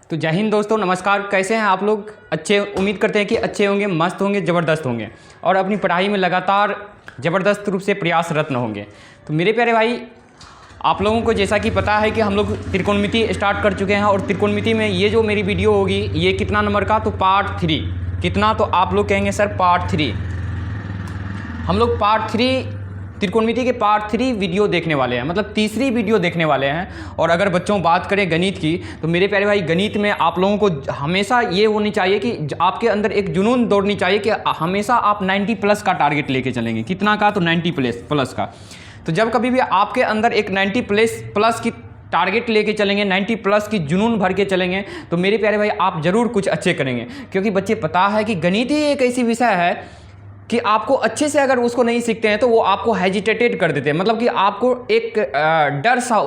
तो जय हिंद दोस्तों, नमस्कार। कैसे हैं आप लोग? अच्छे, उम्मीद करते हैं कि अच्छे होंगे, मस्त होंगे, ज़बरदस्त होंगे और अपनी पढ़ाई में लगातार ज़बरदस्त रूप से प्रयासरत होंगे। तो मेरे प्यारे भाई, आप लोगों को जैसा कि पता है कि हम लोग त्रिकोणमिति स्टार्ट कर चुके हैं और त्रिकोणमिति में ये जो मेरी वीडियो होगी ये कितना नंबर का, तो पार्ट 3। कितना? तो आप लोग कहेंगे सर पार्ट 3। हम लोग पार्ट 3 त्रिकोणमिति के पार्ट 3 वीडियो देखने वाले हैं, मतलब तीसरी वीडियो देखने वाले हैं। और अगर बच्चों बात करें गणित की, तो मेरे प्यारे भाई गणित में आप लोगों को हमेशा ये होनी चाहिए कि आपके अंदर एक जुनून दौड़नी चाहिए कि हमेशा आप 90 प्लस का टारगेट लेके चलेंगे। कितना का? तो 90 प्लस का। तो जब कभी भी आपके अंदर एक 90 प्लस की टारगेट लेके चलेंगे, 90 प्लस की जुनून भर के चलेंगे, तो मेरे प्यारे भाई आप ज़रूर कुछ अच्छे करेंगे। क्योंकि बच्चे पता है कि गणित ही एक ऐसी विषय है कि आपको अच्छे से अगर उसको नहीं सीखते हैं तो वो आपको हेजिटेटेड कर देते हैं, मतलब कि आपको एक डर सा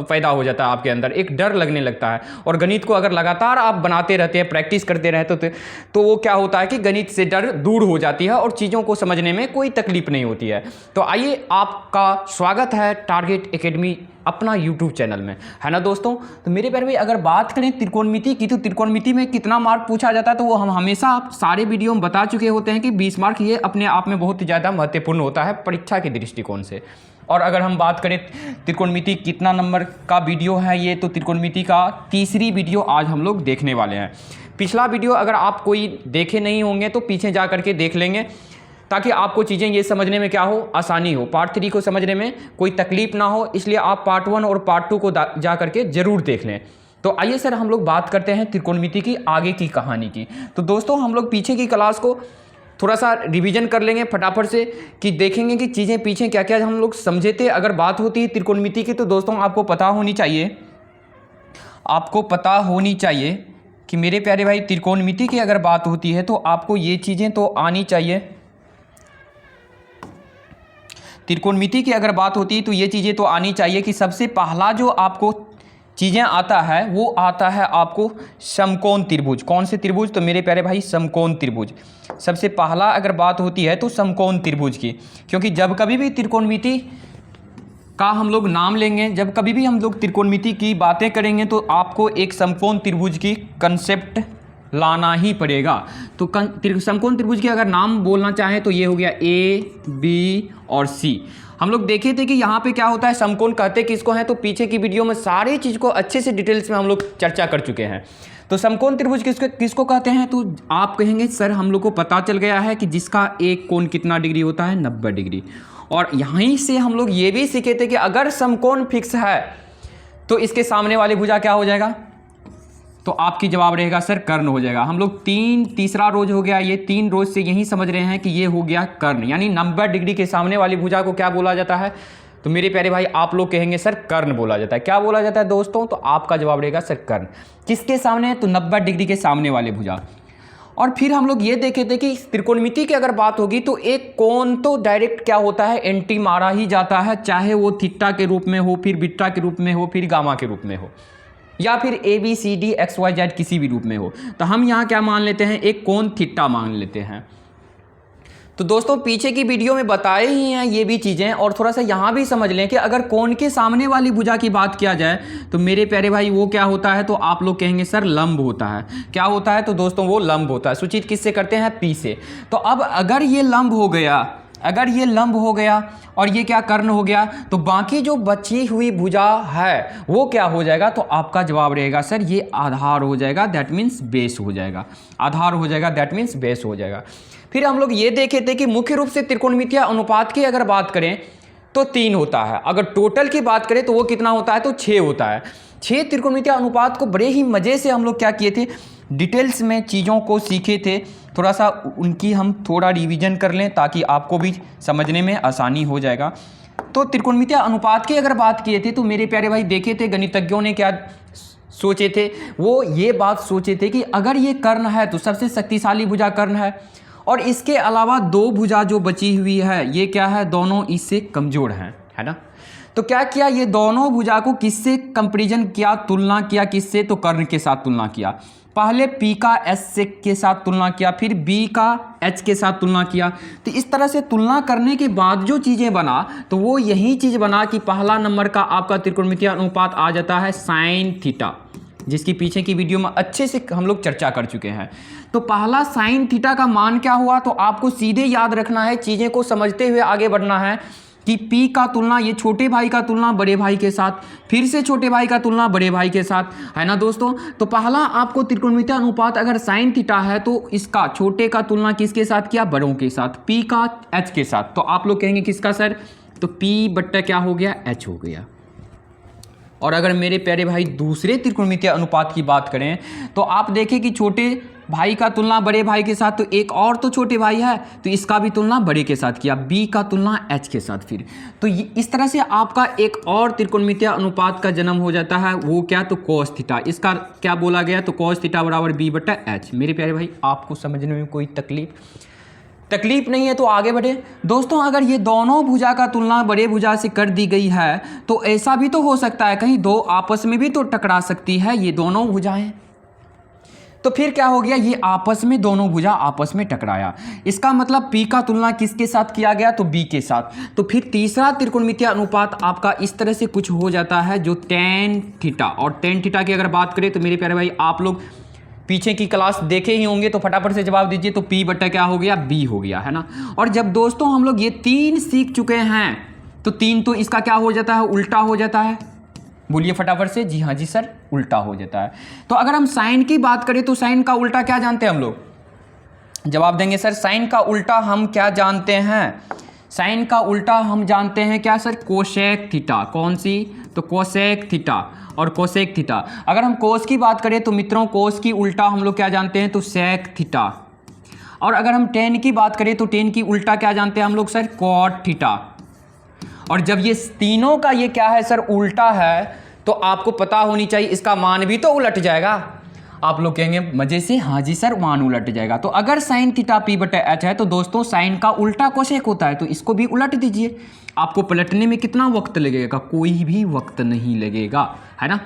पैदा हो जाता है, आपके अंदर एक डर लगने लगता है। और गणित को अगर लगातार आप बनाते रहते हैं, प्रैक्टिस करते रहते तो वो क्या होता है कि गणित से डर दूर हो जाती है और चीज़ों को समझने में कोई तकलीफ नहीं होती है। तो आइए, आपका स्वागत है टारगेट एकेडमी अपना यूट्यूब चैनल में, है ना दोस्तों। तो मेरे प्यारे भाई, अगर बात करें त्रिकोणमिति की, तो त्रिकोणमिति में कितना मार्क पूछा जाता है, तो वो हम हमेशा आप सारे वीडियो में बता चुके होते हैं कि 20 मार्क ये अपने आप में बहुत ही ज़्यादा महत्वपूर्ण होता है परीक्षा के दृष्टिकोण से। और अगर हम बात करें त्रिकोणमिति कितना नंबर का वीडियो है ये, तो त्रिकोणमिति का तीसरी वीडियो आज हम लोग देखने वाले हैं। पिछला वीडियो अगर आप कोई देखे नहीं होंगे तो पीछे जा करके देख लेंगे, ताकि आपको चीज़ें ये समझने में क्या हो, आसानी हो, पार्ट 3 को समझने में कोई तकलीफ ना हो। इसलिए आप पार्ट 1 और पार्ट 2 को जा करके ज़रूर देख लें। तो आइए सर, हम लोग बात करते हैं त्रिकोणमिति की आगे की कहानी की। तो दोस्तों, हम लोग पीछे की क्लास को थोड़ा सा रिवीजन कर लेंगे फटाफट से, कि देखेंगे कि चीज़ें पीछे क्या क्या हम लोग समझे थे। अगर बात होती है त्रिकोणमिति की, तो दोस्तों आपको पता होनी चाहिए कि मेरे प्यारे भाई, त्रिकोणमिति की अगर बात होती है तो आपको ये चीज़ें तो आनी चाहिए। त्रिकोणमिति की अगर बात होती है तो ये चीज़ें तो आनी चाहिए कि सबसे पहला जो आपको चीज़ें आता है वो आता है आपको समकोण त्रिभुज। कौन से त्रिभुज? तो मेरे प्यारे भाई समकोण त्रिभुज। सबसे पहला अगर बात होती है तो समकोण त्रिभुज की, क्योंकि जब कभी भी त्रिकोणमिति का हम लोग नाम लेंगे, जब कभी भी हम लोग त्रिकोणमिति की बातें करेंगे, तो आपको एक समकोण त्रिभुज की कंसेप्ट लाना ही पड़ेगा। तो समकोण त्रिभुज के अगर नाम बोलना चाहें तो ये हो गया A, B और C। हम लोग देखे थे कि यहाँ पे क्या होता है, समकोण कहते किसको हैं, तो पीछे की वीडियो में सारी चीज़ को अच्छे से डिटेल्स में हम लोग चर्चा कर चुके हैं। तो समकोण त्रिभुज किसको कहते हैं? तो आप कहेंगे सर हम लोग को पता चल गया है कि जिसका एक कोण कितना डिग्री होता है, 90 डिग्री। और यहीं से हम लोग ये भी सीखे थे कि अगर समकोण फिक्स है तो इसके सामने वाली भुजा क्या हो जाएगा, तो आपकी जवाब रहेगा सर कर्ण हो जाएगा। हम लोग तीसरा रोज हो गया, ये 3 रोज से यही समझ रहे हैं कि ये हो गया कर्ण, यानी 90 डिग्री के सामने वाली भुजा को क्या बोला जाता है? तो मेरे प्यारे भाई आप लोग कहेंगे सर कर्ण बोला जाता है। क्या बोला जाता है दोस्तों? तो आपका जवाब रहेगा सर कर्ण। किसके सामने? तो 90 डिग्री के सामने वाली भुजा। और फिर हम लोग ये देखे थे कि त्रिकोणमिति की अगर बात होगी तो एक कोण तो डायरेक्ट क्या होता है, एंटी मारा ही जाता है, चाहे वो थीटा के रूप में हो, फिर बीटा के रूप में हो, फिर गामा के रूप में हो, या फिर ABCD XYZ किसी भी रूप में हो। तो हम यहाँ क्या मान लेते हैं, एक कोण थीटा मान लेते हैं। तो दोस्तों पीछे की वीडियो में बताए ही हैं ये भी चीज़ें, और थोड़ा सा यहाँ भी समझ लें कि अगर कोण के सामने वाली भुजा की बात किया जाए तो मेरे प्यारे भाई वो क्या होता है, तो आप लोग कहेंगे सर लंब होता है। क्या होता है? तो दोस्तों वो लंब होता है। सूचित किससे करते हैं? P से। तो अब अगर ये लंब हो गया, और ये क्या कर्ण हो गया, तो बाकी जो बची हुई भुजा है वो क्या हो जाएगा, तो आपका जवाब रहेगा सर ये आधार हो जाएगा, दैट मीन्स बेस हो जाएगा। आधार हो जाएगा, दैट मीन्स बेस हो जाएगा। फिर हम लोग ये देखे थे कि मुख्य रूप से त्रिकोणमितीय अनुपात की अगर बात करें तो 3 होता है। अगर टोटल की बात करें तो वो कितना होता है, तो 6 होता है। 6 त्रिकोणमितीय अनुपात को बड़े ही मज़े से हम लोग क्या किए थे, डिटेल्स में चीज़ों को सीखे थे। थोड़ा सा उनकी हम थोड़ा रिवीजन कर लें ताकि आपको भी समझने में आसानी हो जाएगा। तो त्रिकोणमितीय अनुपात की अगर बात किए थे तो मेरे प्यारे भाई देखे थे गणितज्ञों ने क्या सोचे थे, वो ये बात सोचे थे कि अगर ये कर्ण है तो सबसे शक्तिशाली भुजा कर्ण है, और इसके अलावा 2 भुजा जो बची हुई है ये क्या है, दोनों इससे कमज़ोर हैं, है ना। तो क्या किया, ये दोनों भुजा को किससे कंपैरिजन किया, तुलना किया, किससे, तो कर्ण के साथ तुलना किया। पहले P का S के साथ तुलना किया, फिर B का H के साथ तुलना किया। तो इस तरह से तुलना करने के बाद जो चीज़ें बना तो वो यही चीज़ बना कि पहला नंबर का आपका त्रिकोणमितीय अनुपात आ जाता है साइन थीटा। जिसकी पीछे की वीडियो में अच्छे से हम लोग चर्चा कर चुके हैं। तो पहला साइन थीटा का मान क्या हुआ, तो आपको सीधे याद रखना है, चीज़ें को समझते हुए आगे बढ़ना है कि P का तुलना, ये छोटे भाई का तुलना बड़े भाई के साथ, फिर से छोटे भाई का तुलना बड़े भाई के साथ, है ना दोस्तों। तो पहला आपको त्रिकोणमितीय अनुपात अगर साइन थीटा है तो इसका छोटे का तुलना किसके साथ किया, बड़ों के साथ, P का H के साथ। तो आप लोग कहेंगे किसका सर, तो P बट्टा क्या हो गया, H हो गया। और अगर मेरे प्यारे भाई दूसरे त्रिकोणमितीय अनुपात की बात करें तो आप देखें कि छोटे भाई का तुलना बड़े भाई के साथ, तो एक और तो छोटे भाई है तो इसका भी तुलना बड़े के साथ किया, B का तुलना H के साथ। फिर तो इस तरह से आपका एक और त्रिकोणमितीय अनुपात का जन्म हो जाता है, वो क्या, तो cos थीटा। इसका क्या बोला गया, तो cos थीटा बराबर B बटा H। मेरे प्यारे भाई आपको समझने में कोई तकलीफ नहीं है तो आगे बढ़े। दोस्तों अगर ये दोनों भुजा का तुलना बड़े भुजा से कर दी गई है तो ऐसा भी तो हो सकता है कहीं दो आपस में भी तो टकरा सकती है ये दोनों भुजाएं। तो फिर क्या हो गया, ये आपस में दोनों भुजा आपस में टकराया, इसका मतलब P का तुलना किसके साथ किया गया, तो B के साथ। तो फिर तीसरा त्रिकोणमितीय अनुपात आपका इस तरह से कुछ हो जाता है जो tan थीटा। और tan थीटा की अगर बात करें तो मेरे प्यारे भाई आप लोग पीछे की क्लास देखे ही होंगे तो फटाफट से जवाब दीजिए। तो P बट्टा क्या हो गया, B हो गया, है ना। और जब दोस्तों हम लोग ये 3 सीख चुके हैं तो 3 तो इसका क्या हो जाता है, उल्टा हो जाता है। बोलिए फटाफट से, जी हाँ जी सर, उल्टा हो जाता है। तो अगर हम साइन की बात करें तो साइन का उल्टा क्या जानते हैं हम लोग, जवाब देंगे सर साइन का उल्टा हम क्या जानते हैं, साइन का उल्टा हम जानते हैं क्या सर, कोसेक थीटा। कौन सी, तो कोसेक थीटा और कोसेक थीटा। अगर हम कोस की बात करें तो मित्रों कोस की उल्टा हम लोग क्या जानते हैं, तो सेक थीटा। और अगर हम टेन की बात करें तो टेन की उल्टा क्या जानते हैं हम लोग सर, कॉट थीटा। और जब ये तीनों का ये क्या है सर, उल्टा है, तो आपको पता होनी चाहिए इसका मान भी तो उलट जाएगा। आप लोग कहेंगे मजे से, हाँ जी सर मान उलट जाएगा। तो अगर साइन थीटा P बटा H है तो दोस्तों साइन का उल्टा कोसेक होता है, तो इसको भी उलट दीजिए। आपको पलटने में कितना वक्त लगेगा, कोई भी वक्त नहीं लगेगा, है ना।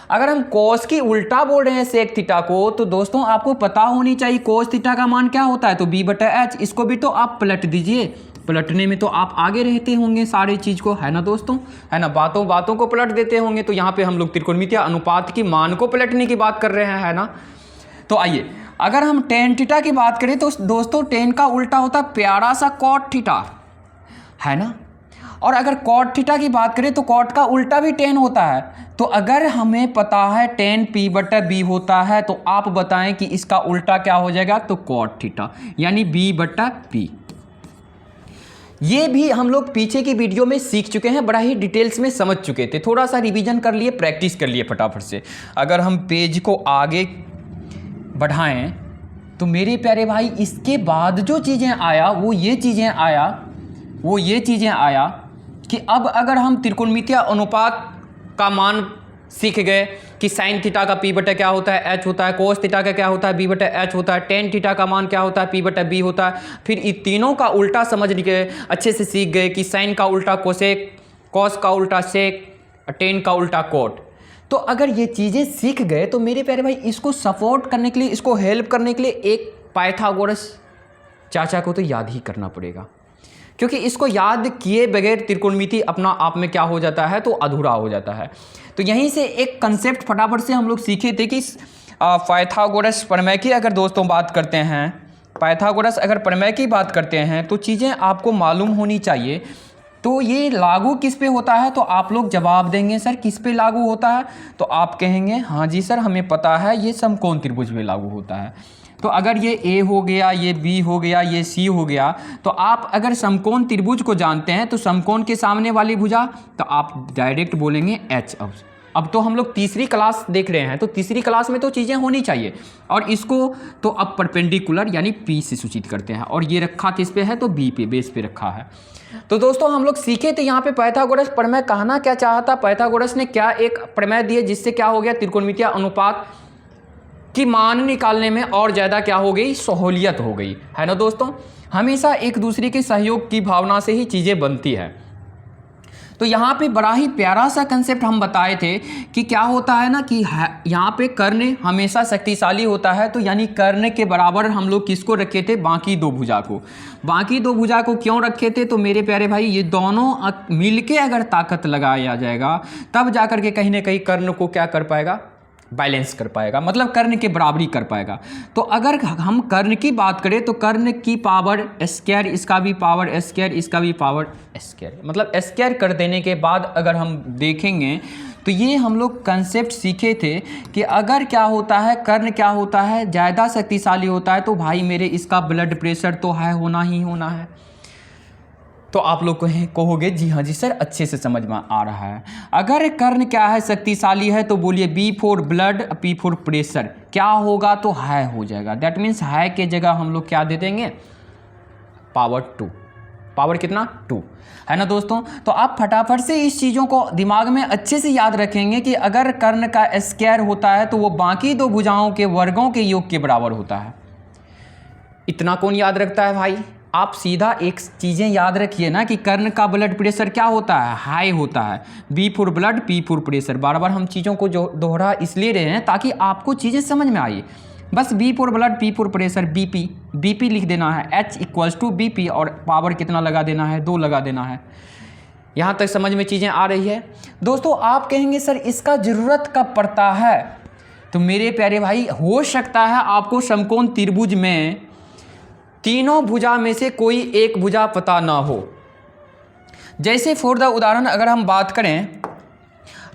अगर हम कोस की उल्टा बोल रहे हैं सेक थीटा को, तो दोस्तों आपको पता होनी चाहिए कोस थीटा का मान क्या होता है, तो B बटा H। इसको भी तो आप पलट दीजिए, पलटने में तो आप आगे रहते होंगे सारे चीज़ को, है ना दोस्तों, है ना। बातों को पलट देते होंगे। तो यहाँ पे हम लोग त्रिकोणमितीय अनुपात की मान को पलटने की बात कर रहे हैं, है ना। तो आइए अगर हम टेन थीटा की बात करें तो दोस्तों टेन का उल्टा होता है प्यारा सा कॉट थीटा, है ना। और अगर कॉट थीटा की बात करें तो कॉट का उल्टा भी टेन होता है। तो अगर हमें पता है टेन P बटा B होता है तो आप बताएं कि इसका उल्टा क्या हो जाएगा, तो कॉट थीटा, यानी B बटा P। ये भी हम लोग पीछे की वीडियो में सीख चुके हैं, बड़ा ही डिटेल्स में समझ चुके थे, थोड़ा सा रिवीजन कर लिए, प्रैक्टिस कर लिए फटाफट से। अगर हम पेज को आगे बढ़ाएं तो मेरे प्यारे भाई इसके बाद जो चीज़ें आया वो ये चीज़ें आया कि अब अगर हम त्रिकोणमितीय अनुपात का मान सीख गए कि साइन थीटा का P बटा क्या होता है, H होता है, कोस थीटा का क्या होता है, B बटा H होता है, टेन थीटा का मान क्या होता है, P बटा B होता है। फिर इन तीनों का उल्टा समझ गए, अच्छे से सीख गए कि साइन का उल्टा कोसेक, कोस का उल्टा सेक, टेन का उल्टा कोट। तो अगर ये चीज़ें सीख गए तो मेरे प्यारे भाई इसको सपोर्ट करने के लिए, इसको हेल्प करने के लिए एक पाइथागोरस चाचा को तो याद ही करना पड़ेगा, क्योंकि इसको याद किए बगैर त्रिकोणमिति अपना आप में क्या हो जाता है, तो अधूरा हो जाता है। तो यहीं से एक कंसेप्ट फटाफट से हम लोग सीखे थे कि पाइथागोरस प्रमेय की अगर दोस्तों बात करते हैं, पाइथागोरस अगर प्रमेय की बात करते हैं तो चीज़ें आपको मालूम होनी चाहिए। तो ये लागू किस पे होता है, तो आप लोग जवाब देंगे सर किस पे लागू होता है, तो आप कहेंगे हाँ जी सर हमें पता है ये समकोण त्रिभुज में लागू होता है। तो अगर ये A हो गया, ये B हो गया, ये C हो गया, तो आप अगर समकोण त्रिभुज को जानते हैं तो समकोण के सामने वाली भुजा तो आप डायरेक्ट बोलेंगे H। अब तो हम लोग तीसरी क्लास देख रहे हैं, तो तीसरी क्लास में तो चीज़ें होनी चाहिए। और इसको तो अब परपेंडिकुलर यानी P से सूचित करते हैं, और ये रखा किस पे है, तो B पे, बेस पे रखा है। तो दोस्तों हम लोग सीखे थे यहाँ पे पाइथागोरस प्रमेय कहना क्या चाहता, पाइथागोरस ने क्या एक प्रमेय दिए जिससे क्या हो गया, त्रिकोणमितीय अनुपात की मान निकालने में और ज़्यादा क्या हो गई, सहूलियत हो गई, है ना दोस्तों। हमेशा एक दूसरे के सहयोग की भावना से ही चीज़ें बनती है। तो यहाँ पे बड़ा ही प्यारा सा कंसेप्ट हम बताए थे कि क्या होता है ना कि यहाँ पे कर्ण हमेशा शक्तिशाली होता है, तो यानी कर्ण के बराबर हम लोग किसको रखे थे, बाकी दो भुजा को। बाकी दो भुजा को क्यों रखे थे, तो मेरे प्यारे भाई ये दोनों मिलके अगर ताकत लगाया जाएगा तब जाकर के कहीं ना कहीं कर्ण को क्या कर पाएगा, बैलेंस कर पाएगा, मतलब कर्ण के बराबरी कर पाएगा। तो अगर हम कर्ण की बात करें तो कर्ण की पावर स्क्वायर, इसका भी पावर स्क्वायर, इसका भी पावर स्क्वायर, मतलब स्क्वायर कर देने के बाद अगर हम देखेंगे तो ये हम लोग कंसेप्ट सीखे थे कि अगर क्या होता है, कर्ण क्या होता है, ज़्यादा शक्तिशाली होता है तो भाई मेरे इसका ब्लड प्रेशर तो हाई होना ही होना है। तो आप लोग कहोगे जी हाँ जी सर, अच्छे से समझ में आ रहा है। अगर कर्ण क्या है, शक्तिशाली है, तो बोलिए B for blood, P for pressure, क्या होगा तो हाई हो जाएगा। दैट मीन्स हाई के जगह हम लोग क्या दे देंगे, पावर 2। पावर कितना, 2 है ना दोस्तों। तो आप फटाफट से इस चीज़ों को दिमाग में अच्छे से याद रखेंगे कि अगर कर्ण का स्क्वायर होता है तो वो बाकी दो भुजाओं के वर्गों के योग के बराबर होता है। इतना कौन याद रखता है भाई, आप सीधा एक चीज़ें याद रखिए ना कि कर्ण का ब्लड प्रेशर क्या होता है, हाई होता है। B for blood, P for pressure. बार बार हम चीज़ों को जो दोहरा इसलिए रहे हैं ताकि आपको चीज़ें समझ में आए। बस B for blood, P for pressure, BP, BP लिख देना है, एच इक्वल्स टू बीपी, और पावर कितना लगा देना है, 2 लगा देना है। यहाँ तक समझ में चीज़ें आ रही है दोस्तों। आप कहेंगे सर इसका ज़रूरत कब पड़ता है, तो मेरे प्यारे भाई हो सकता है आपको समकोण त्रिभुज में तीनों भुजा में से कोई एक भुजा पता ना हो। जैसे फॉर द उदाहरण अगर हम बात करें,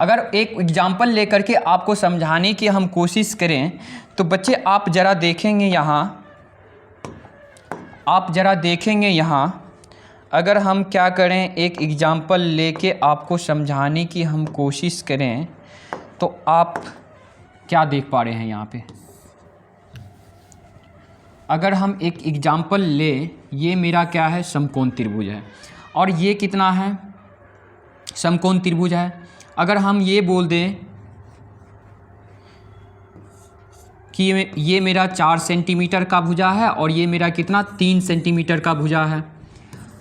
अगर एक एग्जाम्पल लेकर के आपको समझाने की हम कोशिश करें तो बच्चे आप ज़रा देखेंगे यहाँ, आप ज़रा देखेंगे यहाँ, अगर हम क्या करें एक एग्जाम्पल लेके आपको समझाने की हम कोशिश करें तो आप क्या देख पा रहे हैं यहाँ पे। अगर हम एक एग्जाम्पल ले, ये मेरा क्या है, समकोण त्रिभुज है, और ये कितना है, समकोण त्रिभुज है। अगर हम ये बोल दें कि ये मेरा 4 सेंटीमीटर का भुजा है और ये मेरा कितना 3 सेंटीमीटर का भुजा है,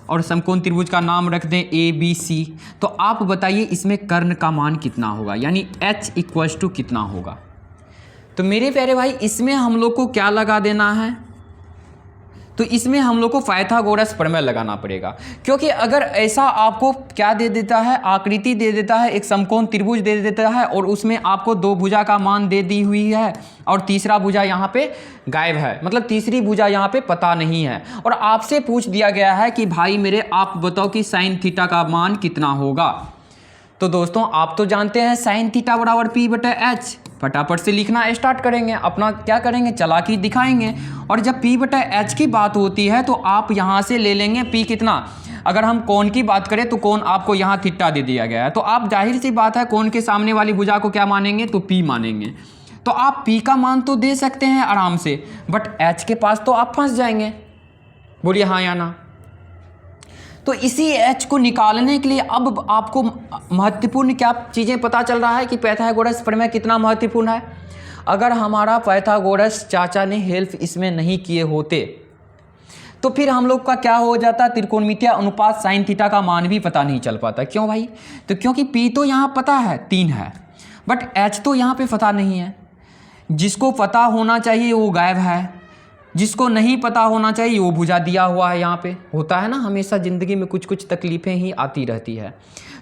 और समकोण त्रिभुज का नाम रख दें ए बी सी, तो आप बताइए इसमें कर्ण का मान कितना होगा, यानी H इक्वल्स टू कितना होगा। तो मेरे प्यारे भाई इसमें हम लोग को क्या लगा देना है, तो इसमें हम लोग को पाइथागोरस प्रमेय लगाना पड़ेगा। क्योंकि अगर ऐसा आपको क्या दे देता है, आकृति दे देता है, एक समकोण त्रिभुज दे देता है और उसमें आपको 2 भुजा का मान दे दी हुई है और तीसरा भुजा यहाँ पे गायब है, मतलब तीसरी भुजा यहाँ पे पता नहीं है, और आपसे पूछ दिया गया है कि भाई मेरे आप बताओ कि साइन थीटा का मान कितना होगा। तो दोस्तों आप तो जानते हैं साइन थीटा बराबर पी बटा एच। फटाफट से लिखना स्टार्ट करेंगे, अपना क्या करेंगे, चालाकी दिखाएंगे। और जब पी बटा एच की बात होती है तो आप यहाँ से ले लेंगे पी कितना, अगर हम कोण की बात करें तो कोण आपको यहाँ थीटा दे दिया गया है, तो आप जाहिर सी बात है कोण के सामने वाली भुजा को क्या मानेंगे, तो पी मानेंगे। तो आप पी का मान तो दे सकते हैं आराम से, बट एच के पास तो आप फंस जाएंगे। बोलिए हाँ या ना। तो इसी H को निकालने के लिए अब आपको महत्वपूर्ण क्या चीज़ें पता चल रहा है कि पाइथागोरस प्रमेय कितना महत्वपूर्ण है। अगर हमारा पाइथागोरस चाचा ने हेल्प इसमें नहीं किए होते तो फिर हम लोग का क्या हो जाता, त्रिकोणमितीय अनुपात साइन थीटा का मान भी पता नहीं चल पाता। क्यों भाई, तो क्योंकि P तो यहाँ पता है 3 है, बट H तो यहाँ पे पता नहीं है। जिसको पता होना चाहिए वो गायब है, जिसको नहीं पता होना चाहिए वो भुजा दिया हुआ है। यहाँ पे होता है ना, हमेशा ज़िंदगी में कुछ कुछ तकलीफ़ें ही आती रहती है।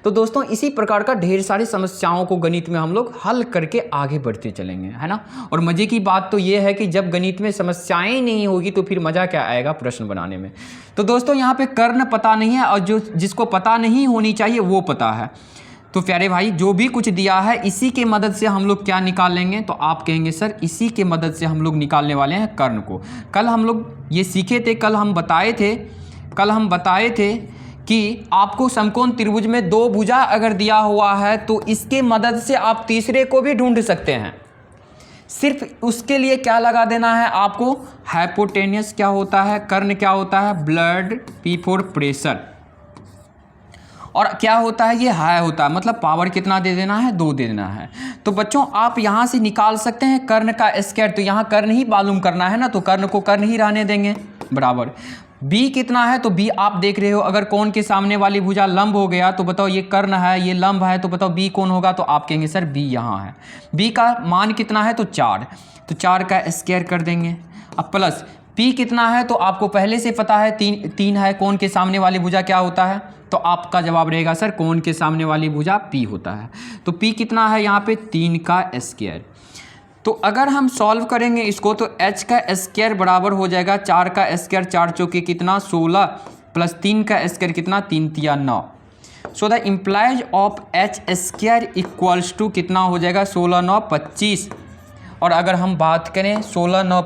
तो दोस्तों इसी प्रकार का ढेर सारी समस्याओं को गणित में हम लोग हल करके आगे बढ़ते चलेंगे, है ना। और मज़े की बात तो ये है कि जब गणित में समस्याएं नहीं होगी तो फिर मज़ा क्या आएगा प्रश्न बनाने में। तो दोस्तों यहाँ पे कर्ण पता नहीं है और जिसको पता नहीं होनी चाहिए वो पता है। तो प्यारे भाई जो भी कुछ दिया है इसी के मदद से हम लोग क्या निकाल लेंगे, तो आप कहेंगे सर इसी के मदद से हम लोग निकालने वाले हैं कर्ण को। कल हम लोग ये सीखे थे, कल हम बताए थे कि आपको समकोण त्रिभुज में 2 भुजा अगर दिया हुआ है तो इसके मदद से आप तीसरे को भी ढूंढ सकते हैं। सिर्फ उसके लिए क्या लगा देना है आपको, हाइपोटेनियस क्या होता है, कर्ण क्या होता है, ब्लड, पी फॉर प्रेशर, और क्या होता है ये हाई होता है, मतलब पावर कितना दे देना है, 2 दे देना है। तो बच्चों आप यहाँ से निकाल सकते हैं कर्ण का स्क्वायर, तो यहाँ कर्ण ही मालूम करना है ना, तो कर्ण को कर्ण ही रहने देंगे बराबर। बी कितना है, तो बी आप देख रहे हो, अगर कोण के सामने वाली भुजा लंब हो गया तो बताओ ये कर्ण है, ये लंब है, तो बताओ बी कौन होगा, तो आप कहेंगे सर बी यहाँ है। बी का मान कितना है, तो 4, तो 4 का स्क्वायर कर देंगे। अब प्लस पी कितना है, तो आपको पहले से पता है 3 है, कोण के सामने वाली भुजा क्या होता है, तो आपका जवाब रहेगा सर कोण के सामने वाली भुजा P होता है। तो P कितना है यहाँ पे 3 का स्क्वायर। तो अगर हम सॉल्व करेंगे इसको तो h का स्क्वायर बराबर हो जाएगा 4 का स्क्वायर, 4 चौके कितना 16 प्लस 3 का स्क्वायर कितना 3 तिया 9। So the implies of h square equals to कितना हो जाएगा 16 9 25। और अगर हम बात करें 16 9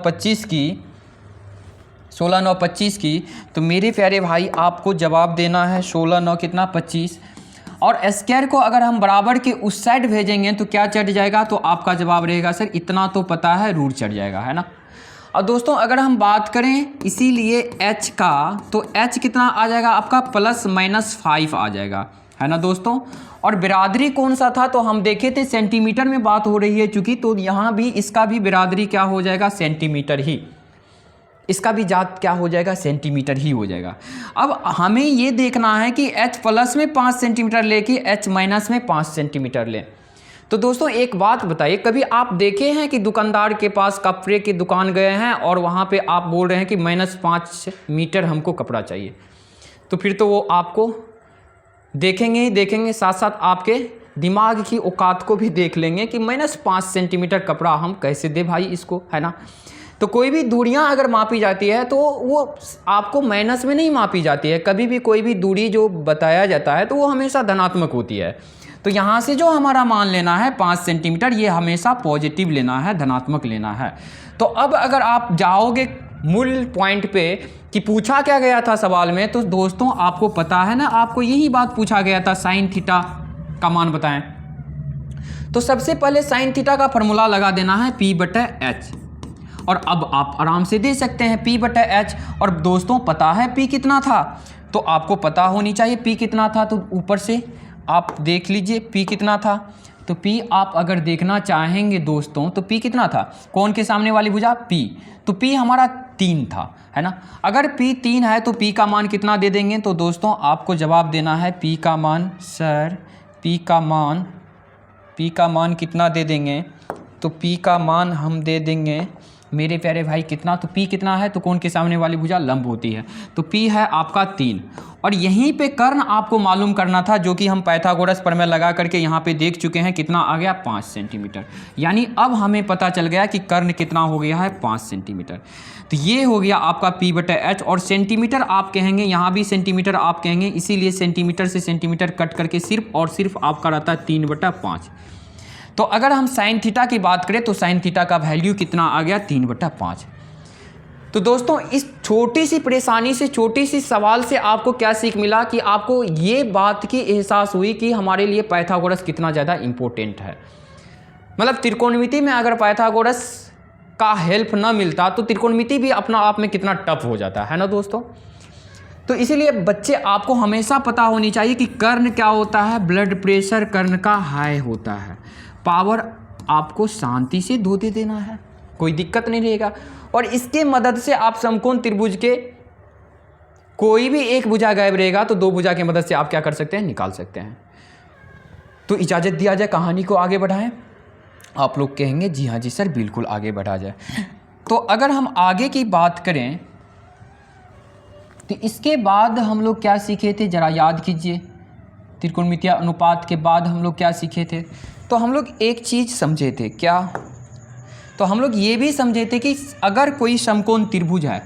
25 की तो मेरे प्यारे भाई आपको जवाब देना है 16 9 कितना 25। और स्क्वायर को अगर हम बराबर के उस साइड भेजेंगे तो क्या चढ़ जाएगा, तो आपका जवाब रहेगा सर इतना तो पता है रूट चढ़ जाएगा, है ना। और दोस्तों अगर हम बात करें इसीलिए h का, तो h कितना आ जाएगा आपका ±5 आ जाएगा, है ना दोस्तों। और बिरादरी कौन सा था, तो हम देखे थे सेंटीमीटर में बात हो रही है चूँकि, तो यहाँ भी इसका भी बिरादरी क्या हो जाएगा सेंटीमीटर ही, इसका भी जात क्या हो जाएगा सेंटीमीटर ही हो जाएगा। अब हमें ये देखना है कि h प्लस में 5 सेंटीमीटर ले कि h माइनस में 5 सेंटीमीटर लें। तो दोस्तों एक बात बताइए, कभी आप देखे हैं कि दुकानदार के पास कपड़े की दुकान गए हैं और वहाँ पे आप बोल रहे हैं कि -5 मीटर हमको कपड़ा चाहिए, तो फिर तो वो आपको देखेंगे ही देखेंगे, साथ साथ आपके दिमाग की औकात को भी देख लेंगे कि -5 सेंटीमीटर कपड़ा हम कैसे दे भाई इसको, है ना। तो कोई भी दूरियां अगर मापी जाती है तो वो आपको माइनस में नहीं मापी जाती है, कभी भी कोई भी दूरी जो बताया जाता है तो वो हमेशा धनात्मक होती है। तो यहाँ से जो हमारा मान लेना है 5 सेंटीमीटर, ये हमेशा पॉजिटिव लेना है, धनात्मक लेना है। तो अब अगर आप जाओगे मूल पॉइंट पे कि पूछा क्या गया था सवाल में, तो दोस्तों आपको पता है ना, आपको यही बात पूछा गया था साइन थीटा का मान बताएं। तो सबसे पहले साइन थीटा का फॉर्मूला लगा देना है P/H, और अब आप आराम से दे सकते हैं P/H। और दोस्तों पता है P कितना था, तो आपको पता होनी चाहिए P कितना था, तो ऊपर से आप देख लीजिए P कितना था। तो P आप अगर देखना चाहेंगे दोस्तों तो P कितना था, कोण के सामने वाली भुजा P, तो P हमारा 3 था, है ना। अगर P 3 है तो P का मान कितना दे देंगे, तो दोस्तों आपको जवाब देना है P का मान, सर P का मान कितना दे देंगे, तो P का मान हम दे देंगे मेरे प्यारे भाई कितना, तो P कितना है, तो कोण के सामने वाली भुजा लंब होती है, तो P है आपका 3। और यहीं पे कर्ण आपको मालूम करना था, जो कि हम पाइथागोरस प्रमेय लगा करके यहाँ पे देख चुके हैं, कितना आ गया 5 सेंटीमीटर। यानी अब हमें पता चल गया कि कर्ण कितना हो गया है 5 सेंटीमीटर। तो ये हो गया आपका P/H। और सेंटीमीटर आप कहेंगे, यहाँ भी सेंटीमीटर आप कहेंगे, इसीलिए सेंटीमीटर से सेंटीमीटर कट करके सिर्फ और सिर्फ आपका रहता है 3/5। तो अगर हम साइन थीटा की बात करें तो साइन थीटा का वैल्यू कितना आ गया 3/5। तो दोस्तों इस छोटी सी परेशानी से, छोटी सी सवाल से आपको क्या सीख मिला कि आपको ये बात की एहसास हुई कि हमारे लिए पाइथागोरस कितना ज़्यादा इम्पोर्टेंट है। मतलब त्रिकोणमिति में अगर पाइथागोरस का हेल्प ना मिलता तो त्रिकोणमिति भी अपना आप में कितना टफ हो जाता है ना दोस्तों। तो इसीलिए बच्चे आपको हमेशा पता होनी चाहिए कि कर्ण क्या होता है, ब्लड प्रेशर कर्ण का हाई होता है, पावर आपको शांति से धो दे देना है, कोई दिक्कत नहीं रहेगा। और इसके मदद से आप समकोण त्रिभुज के कोई भी एक भुजा गायब रहेगा तो 2 भुजा की मदद से आप क्या कर सकते हैं, निकाल सकते हैं। तो इजाज़त दिया जाए कहानी को आगे बढ़ाएं। आप लोग कहेंगे जी हाँ जी सर बिल्कुल आगे बढ़ा जाए। तो अगर हम आगे की बात करें तो इसके बाद हम लोग क्या सीखे थे, जरा याद कीजिए। त्रिकोणमितीय अनुपात के बाद हम लोग क्या सीखे थे, तो हम लोग एक चीज़ समझे थे, क्या, तो हम लोग ये भी समझे थे कि अगर कोई समकोण त्रिभुज है,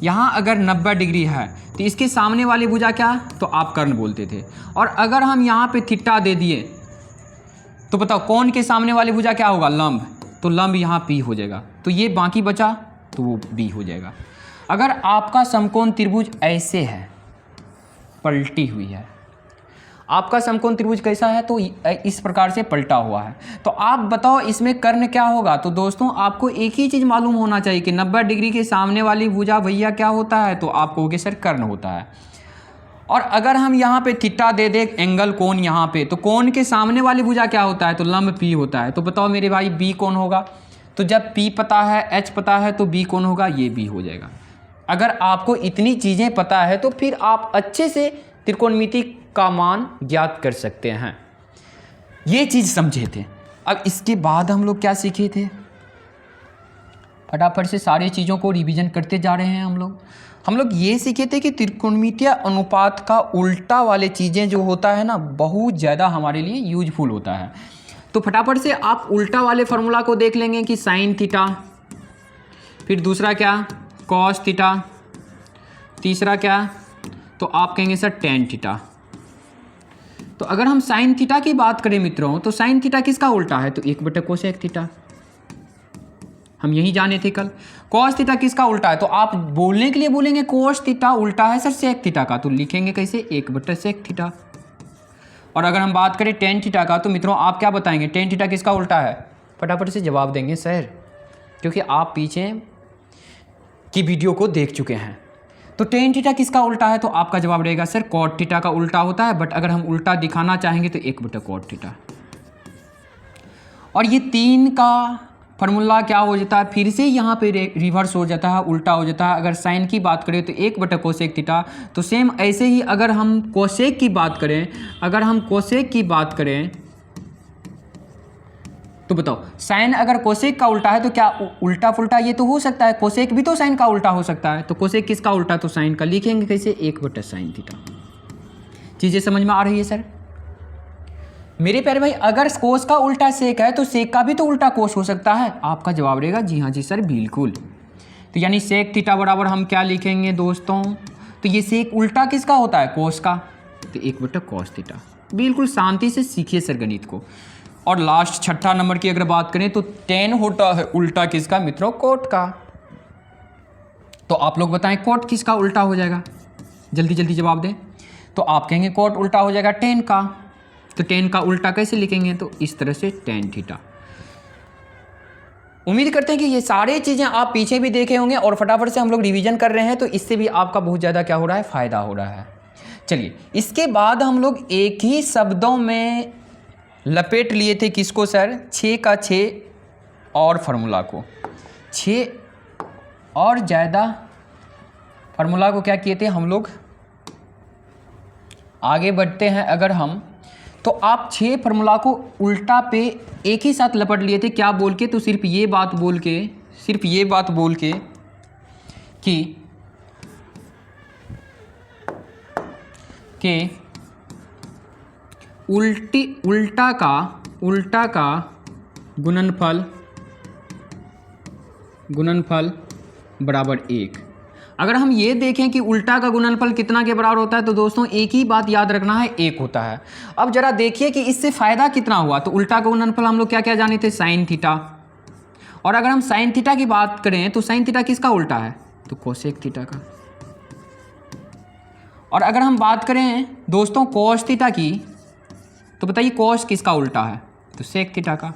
यहाँ अगर 90 डिग्री है तो इसके सामने वाली भुजा क्या, तो आप कर्ण बोलते थे। और अगर हम यहाँ पे थीटा दे दिए तो बताओ कोण के सामने वाली भुजा क्या होगा, लंब, तो लंब यहाँ P हो जाएगा, तो ये बाकी बचा तो वो B हो जाएगा। अगर आपका समकोण त्रिभुज ऐसे है, पलटी हुई है, आपका समकोण त्रिभुज कैसा है, तो इस प्रकार से पलटा हुआ है, तो आप बताओ इसमें कर्ण क्या होगा। तो दोस्तों आपको एक ही चीज़ मालूम होना चाहिए कि 90 डिग्री के सामने वाली भुजा भैया क्या होता है, तो आप कहोगे सर कर्ण होता है। और अगर हम यहाँ पे थीटा दे दे एंगल कोण यहाँ पे, तो कोण के सामने वाली भुजा क्या होता है, तो लंब P होता है। तो बताओ मेरे भाई B कौन होगा, तो जब P पता है H पता है तो B कौन होगा, ये B हो जाएगा। अगर आपको इतनी चीज़ें पता है तो फिर आप अच्छे से त्रिकोणमिति का मान ज्ञात कर सकते हैं। ये चीज़ समझे थे। अब इसके बाद हम लोग क्या सीखे थे, फटाफट से सारी चीज़ों को रिवीजन करते जा रहे हैं हम लोग ये सीखे थे कि त्रिकोणमितीय अनुपात का उल्टा वाले चीज़ें जो होता है ना, बहुत ज़्यादा हमारे लिए यूजफुल होता है। तो फटाफट से आप उल्टा वाले फार्मूला को देख लेंगे कि साइन थीटा, फिर दूसरा क्या कॉस थीटा, तीसरा क्या तो आप कहेंगे सर टेन थीटा। तो अगर हम साइन थीटा की बात करें मित्रों, तो साइन थीटा किसका उल्टा है? तो 1/कोसेक थीटा, हम यही जाने थे कल। कॉस थीटा किसका उल्टा है? तो आप बोलने के लिए बोलेंगे कोस थीटा उल्टा है सर सेक थीटा का, तो लिखेंगे कैसे 1/सेक थीटा। और अगर हम बात करें टेन थीटा का, तो मित्रों आप क्या बताएंगे टेन थीटा किसका उल्टा है? फटाफट से जवाब देंगे सर, क्योंकि आप पीछे की वीडियो को देख चुके हैं। तो टेन थीटा किसका उल्टा है? तो आपका जवाब रहेगा सर कॉट थीटा का उल्टा होता है, बट अगर हम उल्टा दिखाना चाहेंगे तो 1/कॉट थीटा। और ये 3 का फार्मूला क्या हो जाता है, फिर से यहाँ पे रिवर्स हो जाता है, उल्टा हो जाता है। अगर साइन की बात करें तो 1/कोसेक थीटा, तो सेम ऐसे ही अगर हम कोसेक की बात करें, तो बताओ साइन अगर कोसेक का उल्टा है तो क्या उल्टा फुल्टा ये तो हो सकता है, कोसेक भी तो साइन का उल्टा हो सकता है। तो कोसेक किसका उल्टा? तो साइन का। लिखेंगे कैसे 1/साइन थीटा। चीज़ें समझ में आ रही है सर? मेरे प्यारे भाई, अगर कोस का उल्टा सेक है तो सेक का भी तो उल्टा कोस हो सकता है। आपका जवाब रहेगा जी हाँ जी सर बिल्कुल। तो यानी सेक थीटा बराबर हम क्या लिखेंगे दोस्तों? तो ये सेक उल्टा किसका होता है? कोस का, तो 1/कॉस थीटा। बिल्कुल शांति से सीखिए सर गणित को। और लास्ट छठा नंबर की अगर बात करें तो टेन होता है उल्टा किसका मित्रों? कोट का। तो आप लोग बताएं कोट किसका उल्टा हो जाएगा? जल्दी जल्दी जवाब दें। तो आप कहेंगे कोट उल्टा हो जाएगा टेन का। तो टेन का उल्टा कैसे लिखेंगे? तो इस तरह से टेन थीटा। उम्मीद करते हैं कि ये सारी चीज़ें आप पीछे भी देखे होंगे और फटाफट से हम लोग रिवीजन कर रहे हैं, तो इससे भी आपका बहुत ज़्यादा क्या हो रहा है, फ़ायदा हो रहा है। चलिए, इसके बाद हम लोग एक ही शब्दों में लपेट लिए थे किसको सर? 6 का 6 और फार्मूला को, 6 और ज़्यादा फार्मूला को क्या किए थे हम लोग? आगे बढ़ते हैं अगर हम, तो आप 6 फार्मूला को उल्टा पे एक ही साथ लपट लिए थे। क्या बोल के? तो सिर्फ ये बात बोल के कि उल्टा का गुणनफल बराबर 1। अगर हम ये देखें कि उल्टा का गुणनफल कितना के बराबर होता है, तो दोस्तों एक ही बात याद रखना है, 1 होता है। अब जरा देखिए कि इससे फ़ायदा कितना हुआ। तो उल्टा का गुणनफल हम लोग क्या क्या जाने थे? Sine theta. और अगर हम साइन थीटा की बात करें तो साइन थीटा किसका उल्टा है? तो कोसेक थीटा का। और अगर हम बात करें दोस्तों कोस थीटा की, तो बताइए कोस किसका उल्टा है? तो सेक थीटा का।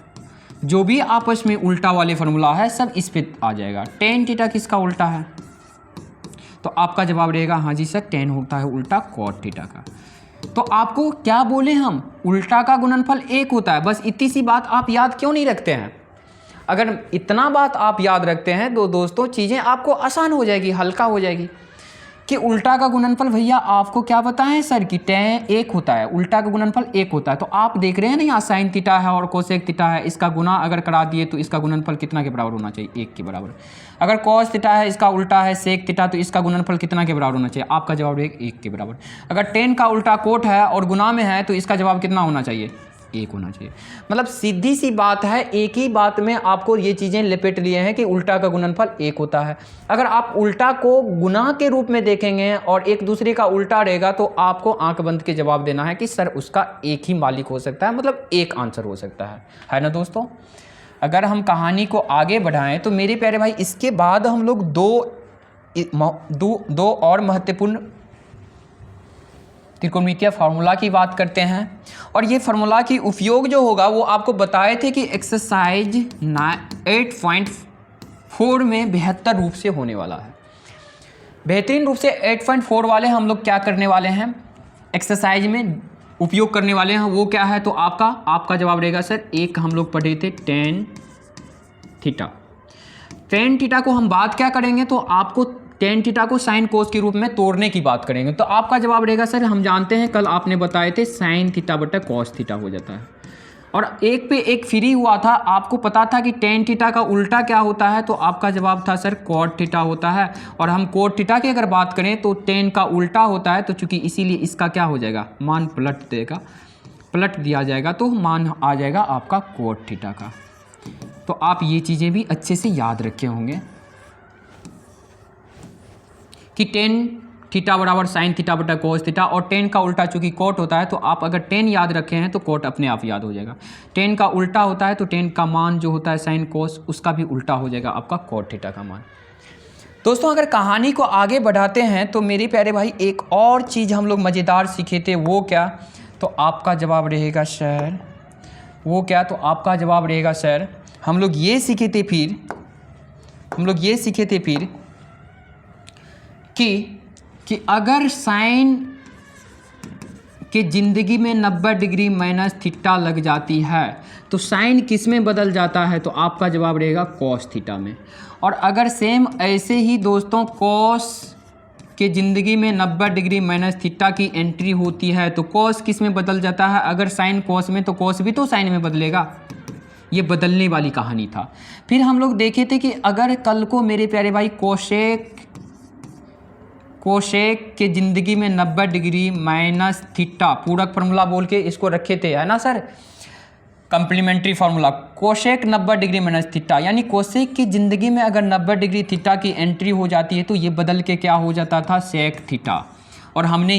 जो भी आपस में उल्टा वाले फार्मूला है सब इस पे आ जाएगा। टेन थीटा किसका उल्टा है? तो आपका जवाब रहेगा हाँ जी सर टेन होता है उल्टा कॉट थीटा का। तो आपको क्या बोले हम? उल्टा का गुणनफल 1 होता है। बस इतनी सी बात आप याद क्यों नहीं रखते हैं? अगर इतना बात आप याद रखते हैं तो दोस्तों चीज़ें आपको आसान हो जाएगी, हल्का हो जाएगी। कि उल्टा का गुणनफल भैया आपको क्या बताएं सर कि टेन 1 होता है, उल्टा का गुणनफल 1 होता है। तो आप देख रहे हैं ना यहाँ साइन थीटा है और कोसेक थीटा है, इसका गुना अगर करा दिए तो इसका गुणनफल कितना के बराबर होना चाहिए? 1 के बराबर। अगर कॉस थीटा है इसका उल्टा है सेक थीटा, तो इसका गुणनफल कितना के बराबर होना चाहिए? आपका जवाब रहेगा 1 के बराबर। अगर टेन का उल्टा कोट है और गुना में है तो इसका जवाब कितना होना चाहिए? 1 होना चाहिए। मतलब सीधी सी बात है, एक ही बात में आपको ये चीज़ें लपेट लिए हैं कि उल्टा का गुणनफल 1 होता है। अगर आप उल्टा को गुना के रूप में देखेंगे और एक दूसरे का उल्टा रहेगा तो आपको आंख बंद के जवाब देना है कि सर उसका एक ही मालिक हो सकता है, मतलब एक आंसर हो सकता है ना दोस्तों। अगर हम कहानी को आगे बढ़ाएं तो मेरे प्यारे भाई इसके बाद हम लोग दो और महत्वपूर्ण त्रिकोणमितीय फार्मूला की बात करते हैं। और ये फार्मूला की उपयोग जो होगा वो आपको बताए थे कि एक्सरसाइज 8.4 में बेहतर रूप से होने वाला है। बेहतरीन रूप से 8.4 वाले हम लोग क्या करने वाले हैं, एक्सरसाइज में उपयोग करने वाले हैं। वो क्या है? तो आपका जवाब रहेगा सर एक हम लोग पढ़े थे टेन थीटा। टेन थीटा को हम बात क्या करेंगे? तो आपको टेन थीटा को साइन कोस के रूप में तोड़ने की बात करेंगे। तो आपका जवाब रहेगा सर हम जानते हैं कल आपने बताए थे साइन थीटा बटा कॉस थीटा हो जाता है। और एक पे एक फ्री हुआ था, आपको पता था कि टेन थीटा का उल्टा क्या होता है, तो आपका जवाब था सर कॉट थीटा होता है। और हम कॉट थीटा की अगर बात करें तो टेन का उल्टा होता है, तो चूंकि इसीलिए इसका क्या हो जाएगा, मान पलट दिया जाएगा, तो मान आ जाएगा आपका कॉट थीटा का। तो आप ये चीज़ें भी अच्छे से याद रखे होंगे कि टेन थीटा बराबर साइन थीटा बटा कोस थीटा, और टेन का उल्टा चूंकि कोट होता है, तो आप अगर टेन याद रखे हैं तो कोट अपने आप याद हो जाएगा। टेन का उल्टा होता है तो टेन का मान जो होता है साइन कोस, उसका भी उल्टा हो जाएगा आपका कोट थीटा का मान। दोस्तों अगर कहानी को आगे बढ़ाते हैं तो मेरे प्यारे भाई एक और चीज़ हम लोग मज़ेदार सीखे थे, वो क्या, तो आपका जवाब रहेगा सर, वो क्या, तो आपका जवाब रहेगा सर, हम लोग ये सीखे थे फिर कि अगर साइन के ज़िंदगी में 90 डिग्री माइनस थीटा लग जाती है तो साइन किस में बदल जाता है, तो आपका जवाब रहेगा कॉस थीटा में। और अगर सेम ऐसे ही दोस्तों कॉस के ज़िंदगी में 90 डिग्री माइनस थीटा की एंट्री होती है तो कॉस किस में बदल जाता है, अगर साइन कॉस में तो कॉस भी तो साइन में बदलेगा। ये बदलने वाली कहानी था। फिर हम लोग देखे थे कि अगर कल को मेरे प्यारे भाई कोशेक के ज़िंदगी में 90 डिग्री माइनस थीटा, पूरक फार्मूला बोल के इसको रखे थे, है ना sir, complementary formula, cosec 90 degree minus theta, यानी कोशेक की ज़िंदगी में अगर 90 डिग्री थीटा की एंट्री हो जाती है तो ये बदल के क्या हो जाता था, सेक थीटा। और हमने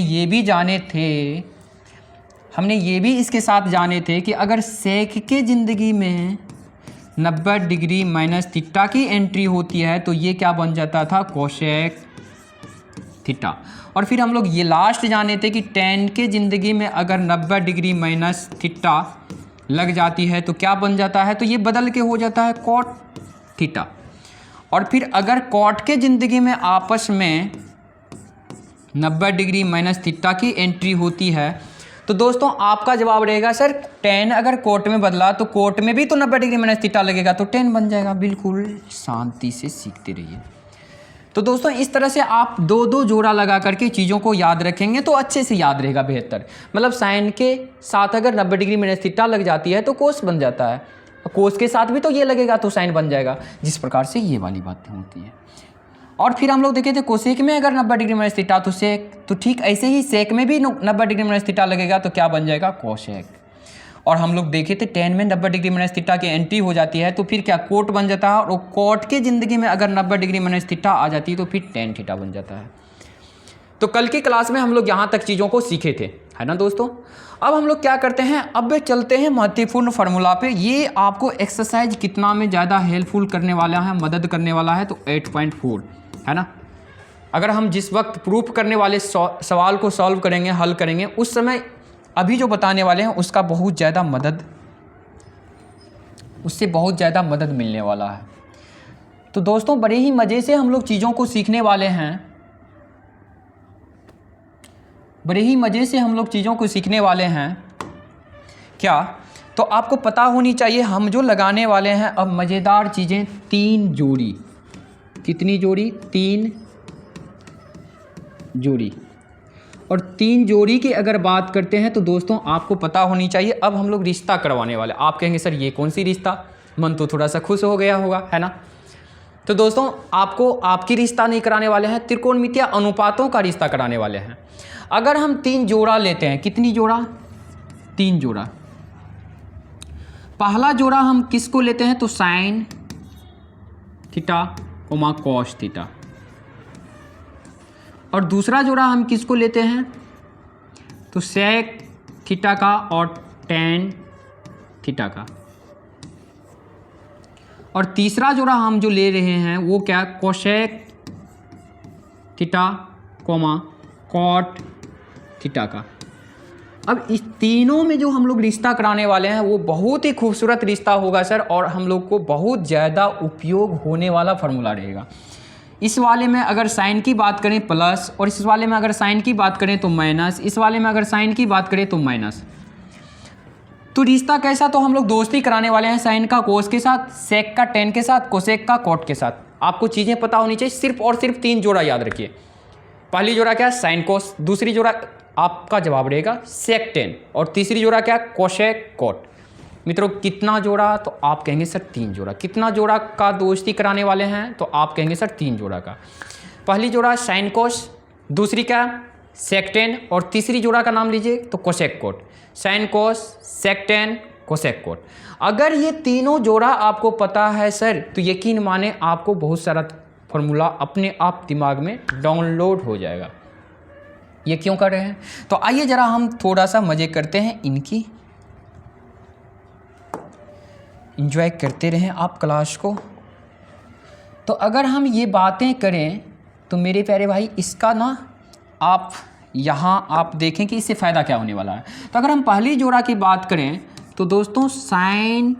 ये भी इसके साथ जाने थे कि अगर सेक के ज़िंदगी में 90 डिग्री माइनस थीटा की एंट्री होती है तो ये क्या बन जाता था, कोशेक थीटा। और फिर हम लोग ये लास्ट जाने थे कि टेन के ज़िंदगी में अगर 90 डिग्री माइनस थीटा लग जाती है तो क्या बन जाता है, तो ये बदल के हो जाता है कॉट थीटा। और फिर अगर कॉट के ज़िंदगी में आपस में 90 डिग्री माइनस थीटा की एंट्री होती है तो दोस्तों आपका जवाब रहेगा सर टेन अगर कोट में बदला तो कोट में भी तो 90 डिग्री माइनस थीटा लगेगा, तो टेन बन जाएगा। बिल्कुल शांति से सीखते रहिए। तो दोस्तों इस तरह से आप दो दो जोड़ा लगा करके चीज़ों को याद रखेंगे तो अच्छे से याद रहेगा बेहतर। मतलब साइन के साथ अगर 90 डिग्री माइनस थीटा लग जाती है तो कोस बन जाता है, कोस के साथ भी तो ये लगेगा तो साइन बन जाएगा, जिस प्रकार से ये वाली बातें होती हैं। और फिर हम लोग देखे थे कोसेक में अगर 90 डिग्री माइनस थीटा तो सेक, तो ठीक ऐसे ही सेक में भी 90 डिग्री माइनस थीटा लगेगा तो क्या बन जाएगा, कोसेक। और हम लोग देखे थे टेन में 90 डिग्री माइनस थीटा की एंट्री हो जाती है तो फिर क्या कोट बन जाता है, और कोट के ज़िंदगी में अगर 90 डिग्री माइनस थीटा आ जाती है तो फिर टेन थीटा बन जाता है। तो कल की क्लास में हम लोग यहाँ तक चीज़ों को सीखे थे, है ना दोस्तों। अब हम लोग क्या करते हैं, अब चलते हैं महत्वपूर्ण फार्मूला पे। ये आपको एक्सरसाइज कितना में ज़्यादा हेल्पफुल करने वाला है, मदद करने वाला है, तो 8.4 है ना। अगर हम जिस वक्त प्रूफ करने वाले सवाल को सॉल्व करेंगे, हल करेंगे, उस समय अभी जो बताने वाले हैं उससे बहुत ज़्यादा मदद मिलने वाला है। तो दोस्तों बड़े ही मज़े से हम लोग चीज़ों को सीखने वाले हैं, क्या, तो आपको पता होनी चाहिए हम जो लगाने वाले हैं अब मज़ेदार चीज़ें, 3 जोड़ी, कितनी जोड़ी, 3 जोड़ी। और 3 जोड़ी की अगर बात करते हैं तो दोस्तों आपको पता होनी चाहिए अब हम लोग रिश्ता करवाने वाले। आप कहेंगे सर ये कौन सी रिश्ता, मन तो थोड़ा सा खुश हो गया होगा, है ना। तो दोस्तों आपको आपकी रिश्ता नहीं कराने वाले हैं, त्रिकोणमितीय अनुपातों का रिश्ता कराने वाले हैं। अगर हम 3 जोड़ा लेते हैं, कितनी जोड़ा, 3 जोड़ा। पहला जोड़ा हम किसको लेते हैं, तो sine theta coma cos theta. और दूसरा जोड़ा हम किसको लेते हैं, तो सेक थीटा का और टेन थीटा का। और तीसरा जोड़ा हम जो ले रहे हैं वो क्या, cosec theta comma cot theta का। अब इस तीनों में जो हम लोग रिश्ता कराने वाले हैं वो बहुत ही खूबसूरत रिश्ता होगा सर, और हम लोग को बहुत ज़्यादा उपयोग होने वाला फार्मूला रहेगा। इस वाले में अगर साइन की बात करें प्लस, और इस वाले में अगर साइन की बात करें तो माइनस, इस वाले में अगर साइन की बात करें तो माइनस। तो रिश्ता कैसा, तो हम लोग दोस्ती कराने वाले हैं साइन का कोस के साथ, सेक का टेन के साथ, कोसेक का कॉट के साथ। आपको चीज़ें पता होनी चाहिए, सिर्फ और सिर्फ 3 जोड़ा याद रखिए। पहली जोड़ा क्या, साइन कोस, दूसरी जोड़ा आपका जवाब रहेगा सेक टेन, और तीसरी जोड़ा क्या, कोसेक कॉट। मित्रों कितना जोड़ा, तो आप कहेंगे सर 3 जोड़ा। कितना जोड़ा का दोस्ती कराने वाले हैं, तो आप कहेंगे सर 3 जोड़ा का। पहली जोड़ा साइन कोस, दूसरी क्या सेकटेन, और तीसरी जोड़ा का नाम लीजिए तो cosec cot. Sine cos, sec tan, cosec cot. अगर ये तीनों जोड़ा आपको पता है सर, तो यकीन माने आपको बहुत सारा फॉर्मूला अपने आप दिमाग में डाउनलोड हो जाएगा। ये क्यों कर रहे हैं, तो आइए जरा हम थोड़ा सा मजे करते हैं, इनकी एंजॉय करते रहें आप क्लास को। तो अगर हम ये बातें करें तो मेरे प्यारे भाई, इसका ना आप यहाँ आप देखें कि इससे फ़ायदा क्या होने वाला है। तो अगर हम पहली जोड़ा की बात करें तो दोस्तों साइन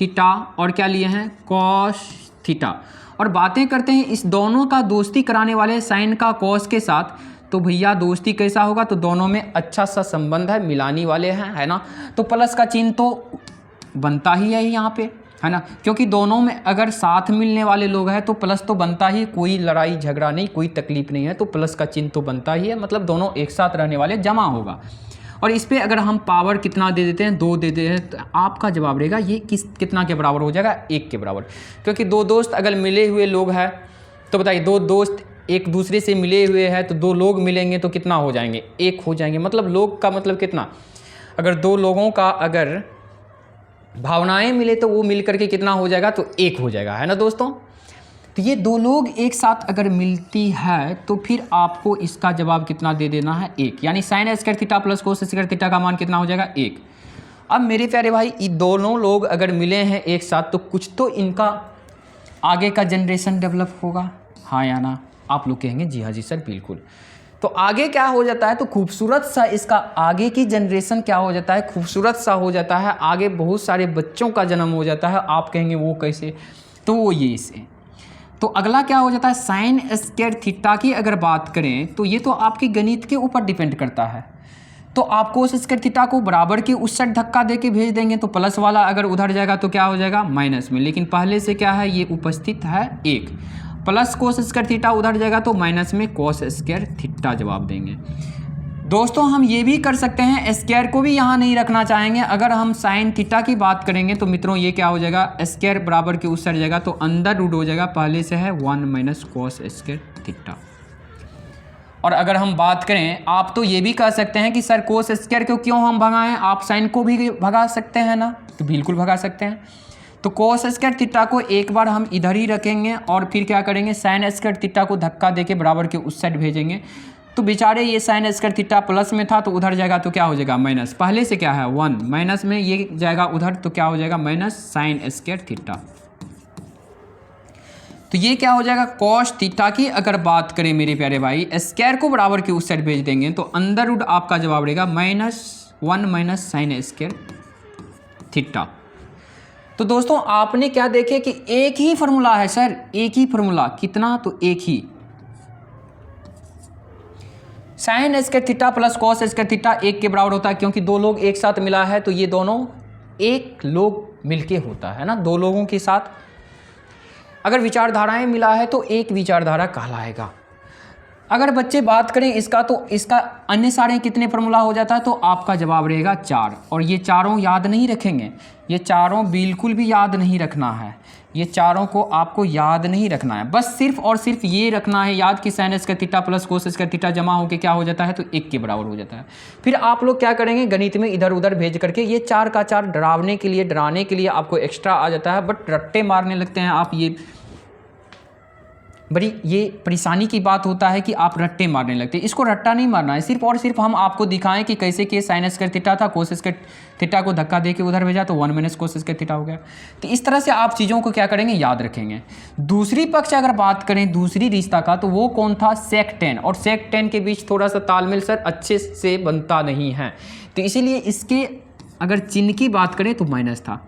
थीटा और क्या लिए हैं कॉस थीटा, और बातें करते हैं इस दोनों का दोस्ती कराने वाले साइन का कॉस के साथ, तो भैया दोस्ती कैसा होगा, तो दोनों में अच्छा सा संबंध है, मिलानी वाले हैं, है ना। तो प्लस का चिन्ह तो बनता ही है यहाँ पे, है ना, क्योंकि दोनों में अगर साथ मिलने वाले लोग हैं तो प्लस तो बनता ही, कोई लड़ाई झगड़ा नहीं, कोई तकलीफ नहीं है, तो प्लस का चिन्ह तो बनता ही है, मतलब दोनों एक साथ रहने वाले जमा होगा। और इस पे अगर हम पावर कितना दे देते हैं, 2 दे देते हैं, तो आपका जवाब रहेगा ये कितना के बराबर हो जाएगा, 1 के बराबर। क्योंकि 2 दोस्त अगर मिले हुए लोग हैं तो बताइए, 2 दोस्त एक दूसरे से मिले हुए हैं तो 2 लोग मिलेंगे तो कितना हो जाएंगे, 1 हो जाएंगे। मतलब लोग का मतलब कितना, अगर 2 लोगों का अगर भावनाएं मिले तो वो मिल करके कितना हो जाएगा, तो 1 हो जाएगा, है ना दोस्तों। तो ये 2 लोग एक साथ अगर मिलती है तो फिर आपको इसका जवाब कितना दे देना है, 1। यानी sign square theta plus cos square theta का मान कितना हो जाएगा, 1। अब मेरे प्यारे भाई, ये दोनों लोग अगर मिले हैं एक साथ तो कुछ तो इनका आगे का जनरेशन डेवलप होगा, हाँ या ना। आप लोग कहेंगे जी हाँ जी सर बिल्कुल। तो आगे क्या हो जाता है, तो खूबसूरत सा इसका आगे की जनरेशन क्या हो जाता है, खूबसूरत सा हो जाता है, आगे बहुत सारे बच्चों का जन्म हो जाता है। आप कहेंगे वो कैसे, तो वो ये से। तो अगला क्या हो जाता है, साइन स्क्वायर थीटा की अगर बात करें तो ये तो आपके गणित के ऊपर डिपेंड करता है। तो आप कोस स्क्वायर थीटा को बराबर के उस साइड धक्का दे के भेज देंगे, तो प्लस वाला अगर उधर जाएगा तो क्या हो जाएगा, माइनस में। लेकिन पहले से क्या है, ये उपस्थित है 1, प्लस कोस स्क्वायर थीटा उधर जाएगा तो माइनस में कोस स्क्वायर थीटा जवाब देंगे। दोस्तों हम ये भी कर सकते हैं, स्क्वायर को भी यहाँ नहीं रखना चाहेंगे। अगर हम साइन थीटा की बात करेंगे तो मित्रों ये क्या हो जाएगा, स्क्वायर बराबर के उस साइड जाएगा तो अंदर रूट हो जाएगा, पहले से है 1 माइनस कोस स्क्वायर थीटा। और अगर हम बात करें, आप तो ये भी कह सकते हैं कि सर कोस स्क्वायर को क्यों हम भगाएं, आप साइन को भी भगा सकते हैं ना, तो बिल्कुल भगा सकते हैं। तो कोस स्क्वायर थीटा को एक बार हम इधर ही रखेंगे और फिर क्या करेंगे, साइन स्क्वायर थीटा को धक्का देके बराबर के उस साइड भेजेंगे। तो बेचारे ये साइन स्क्वायर थीटा प्लस में था तो उधर जाएगा तो क्या हो जाएगा, माइनस। पहले से क्या है 1, माइनस में ये जाएगा उधर तो क्या हो जाएगा, माइनस साइन स्क्वायर थीटा। तो ये क्या हो जाएगा, कॉस थीटा की अगर बात करें मेरे प्यारे भाई, स्क्वायर को बराबर के उस साइड भेज देंगे तो अंदर रूट आपका जवाब रहेगा -1 माइनस साइन स्क्वायर थीटा। तो दोस्तों आपने क्या देखे कि एक ही फॉर्मूला है सर, एक ही फॉर्मूला, कितना, तो एक ही, sine square theta plus cos square theta 1 के बराबर होता है, क्योंकि 2 लोग एक साथ मिला है तो ये दोनों एक लोग मिलके होता है ना। 2 लोगों के साथ अगर विचारधाराएं मिला है तो एक विचारधारा कहलाएगा। अगर बच्चे बात करें इसका, तो इसका अन्य सारे कितने फॉर्मूला हो जाता है, तो आपका जवाब रहेगा 4। और ये चारों याद नहीं रखेंगे, ये चारों बिल्कुल भी याद नहीं रखना है, ये चारों को आपको याद नहीं रखना है, बस सिर्फ और सिर्फ ये रखना है याद कि sign square theta plus cos square theta जमा होकर क्या हो जाता है, तो 1 के बराबर हो जाता है। फिर आप लोग क्या करेंगे, गणित में इधर उधर भेज करके ये 4 का 4 डरावने के लिए, डराने के लिए आपको एक्स्ट्रा आ जाता है, बट रट्टे मारने लगते हैं आप। ये बड़ी ये परेशानी की बात होता है कि आप रट्टे मारने लगते हैं। इसको रट्टा नहीं मारना है, सिर्फ और सिर्फ हम आपको दिखाएं कि कैसे कि साइन स्क्वायर थीटा था, कोस स्क्वायर थीटा को धक्का दे के उधर भेजा तो 1 माइनस कोस स्क्वायर थीटा हो गया। तो इस तरह से आप चीज़ों को क्या करेंगे, याद रखेंगे। दूसरी पक्ष अगर बात करें दूसरी रिश्ता का, तो वो कौन था, सेक टेन। और सेक टेन के बीच थोड़ा सा तालमेल सर अच्छे से बनता नहीं है, तो इसीलिए इसके अगर चिन्ह की बात करें तो माइनस था।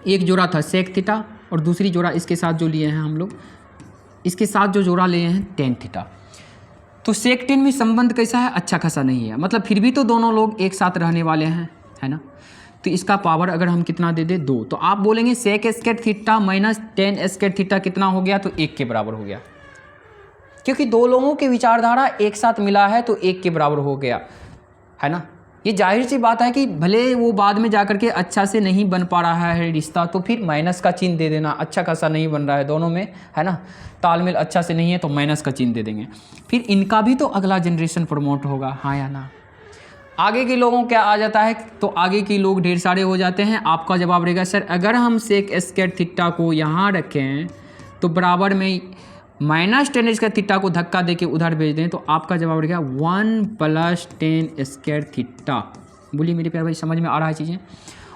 एक जोड़ा था सेक थीटा और दूसरी जोड़ा इसके साथ जो लिए हैं हम लोग, इसके साथ जो जोड़ा लिए हैं टेन थीटा। तो सेक टेन में संबंध कैसा है, अच्छा खासा नहीं है, मतलब फिर भी तो दोनों लोग एक साथ रहने वाले हैं, है ना। तो इसका पावर अगर हम कितना दे दें, 2, तो आप बोलेंगे sec square theta minus tan square theta कितना हो गया, तो 1 के बराबर हो गया, क्योंकि 2 लोगों की विचारधारा एक साथ मिला है तो 1 के बराबर हो गया, है ना। ये जाहिर सी बात है कि भले वो बाद में जाकर के अच्छा से नहीं बन पा रहा है रिश्ता, तो फिर माइनस का चिन्ह दे देना, अच्छा खासा नहीं बन रहा है दोनों में, है ना, तालमेल अच्छा से नहीं है तो माइनस का चिन्ह दे देंगे। फिर इनका भी तो अगला जनरेशन प्रमोट होगा, हाँ या ना। आगे के लोगों क्या आ जाता है, तो आगे के लोग ढेर सारे हो जाते हैं। आपका जवाब रहेगा सर अगर हम सेक स्क्वायर थीटा को यहाँ रखें तो बराबर में -10 स्क्वायर थीटा को धक्का देके उधर भेज दें, तो आपका जवाब रहेगा 1 + 10 स्क्वायर थीटा। बोलिए मेरे प्यारे भाई, समझ में आ रहा है चीज़ें।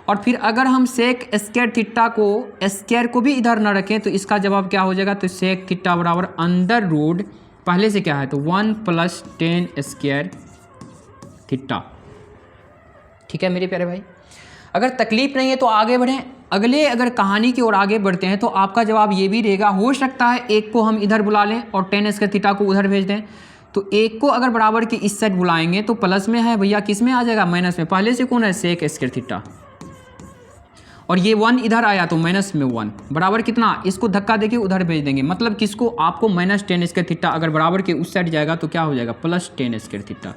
और फिर अगर हम सेक स्क्वायर थीटा को स्क्वायर को भी इधर ना रखें तो इसका जवाब क्या हो जाएगा, तो सेक थीटा बराबर अंडर रूट पहले से क्या है, तो 1 + 10 स्क्वायर थीटा। ठीक है मेरे प्यारे भाई, अगर तकलीफ नहीं है तो आगे बढ़ें। अगले अगर कहानी की ओर आगे बढ़ते हैं तो आपका जवाब ये भी रहेगा, हो सकता है एक को हम इधर बुला लें और 10 स्क्वायर थीटा को उधर भेज दें। तो एक को अगर बराबर की इस साइड बुलाएंगे तो प्लस में है भैया, किस में आ जाएगा, माइनस में। पहले से कौन है, सेक स्क्वायर थीटा, और ये 1 इधर आया तो माइनस में 1 बराबर कितना, इसको धक्का देके उधर भेज देंगे। मतलब किसको, आपको -10 स्क्वायर थीटा अगर बराबर के उस साइड जाएगा तो क्या हो जाएगा, +10 स्क्वायर थीटा।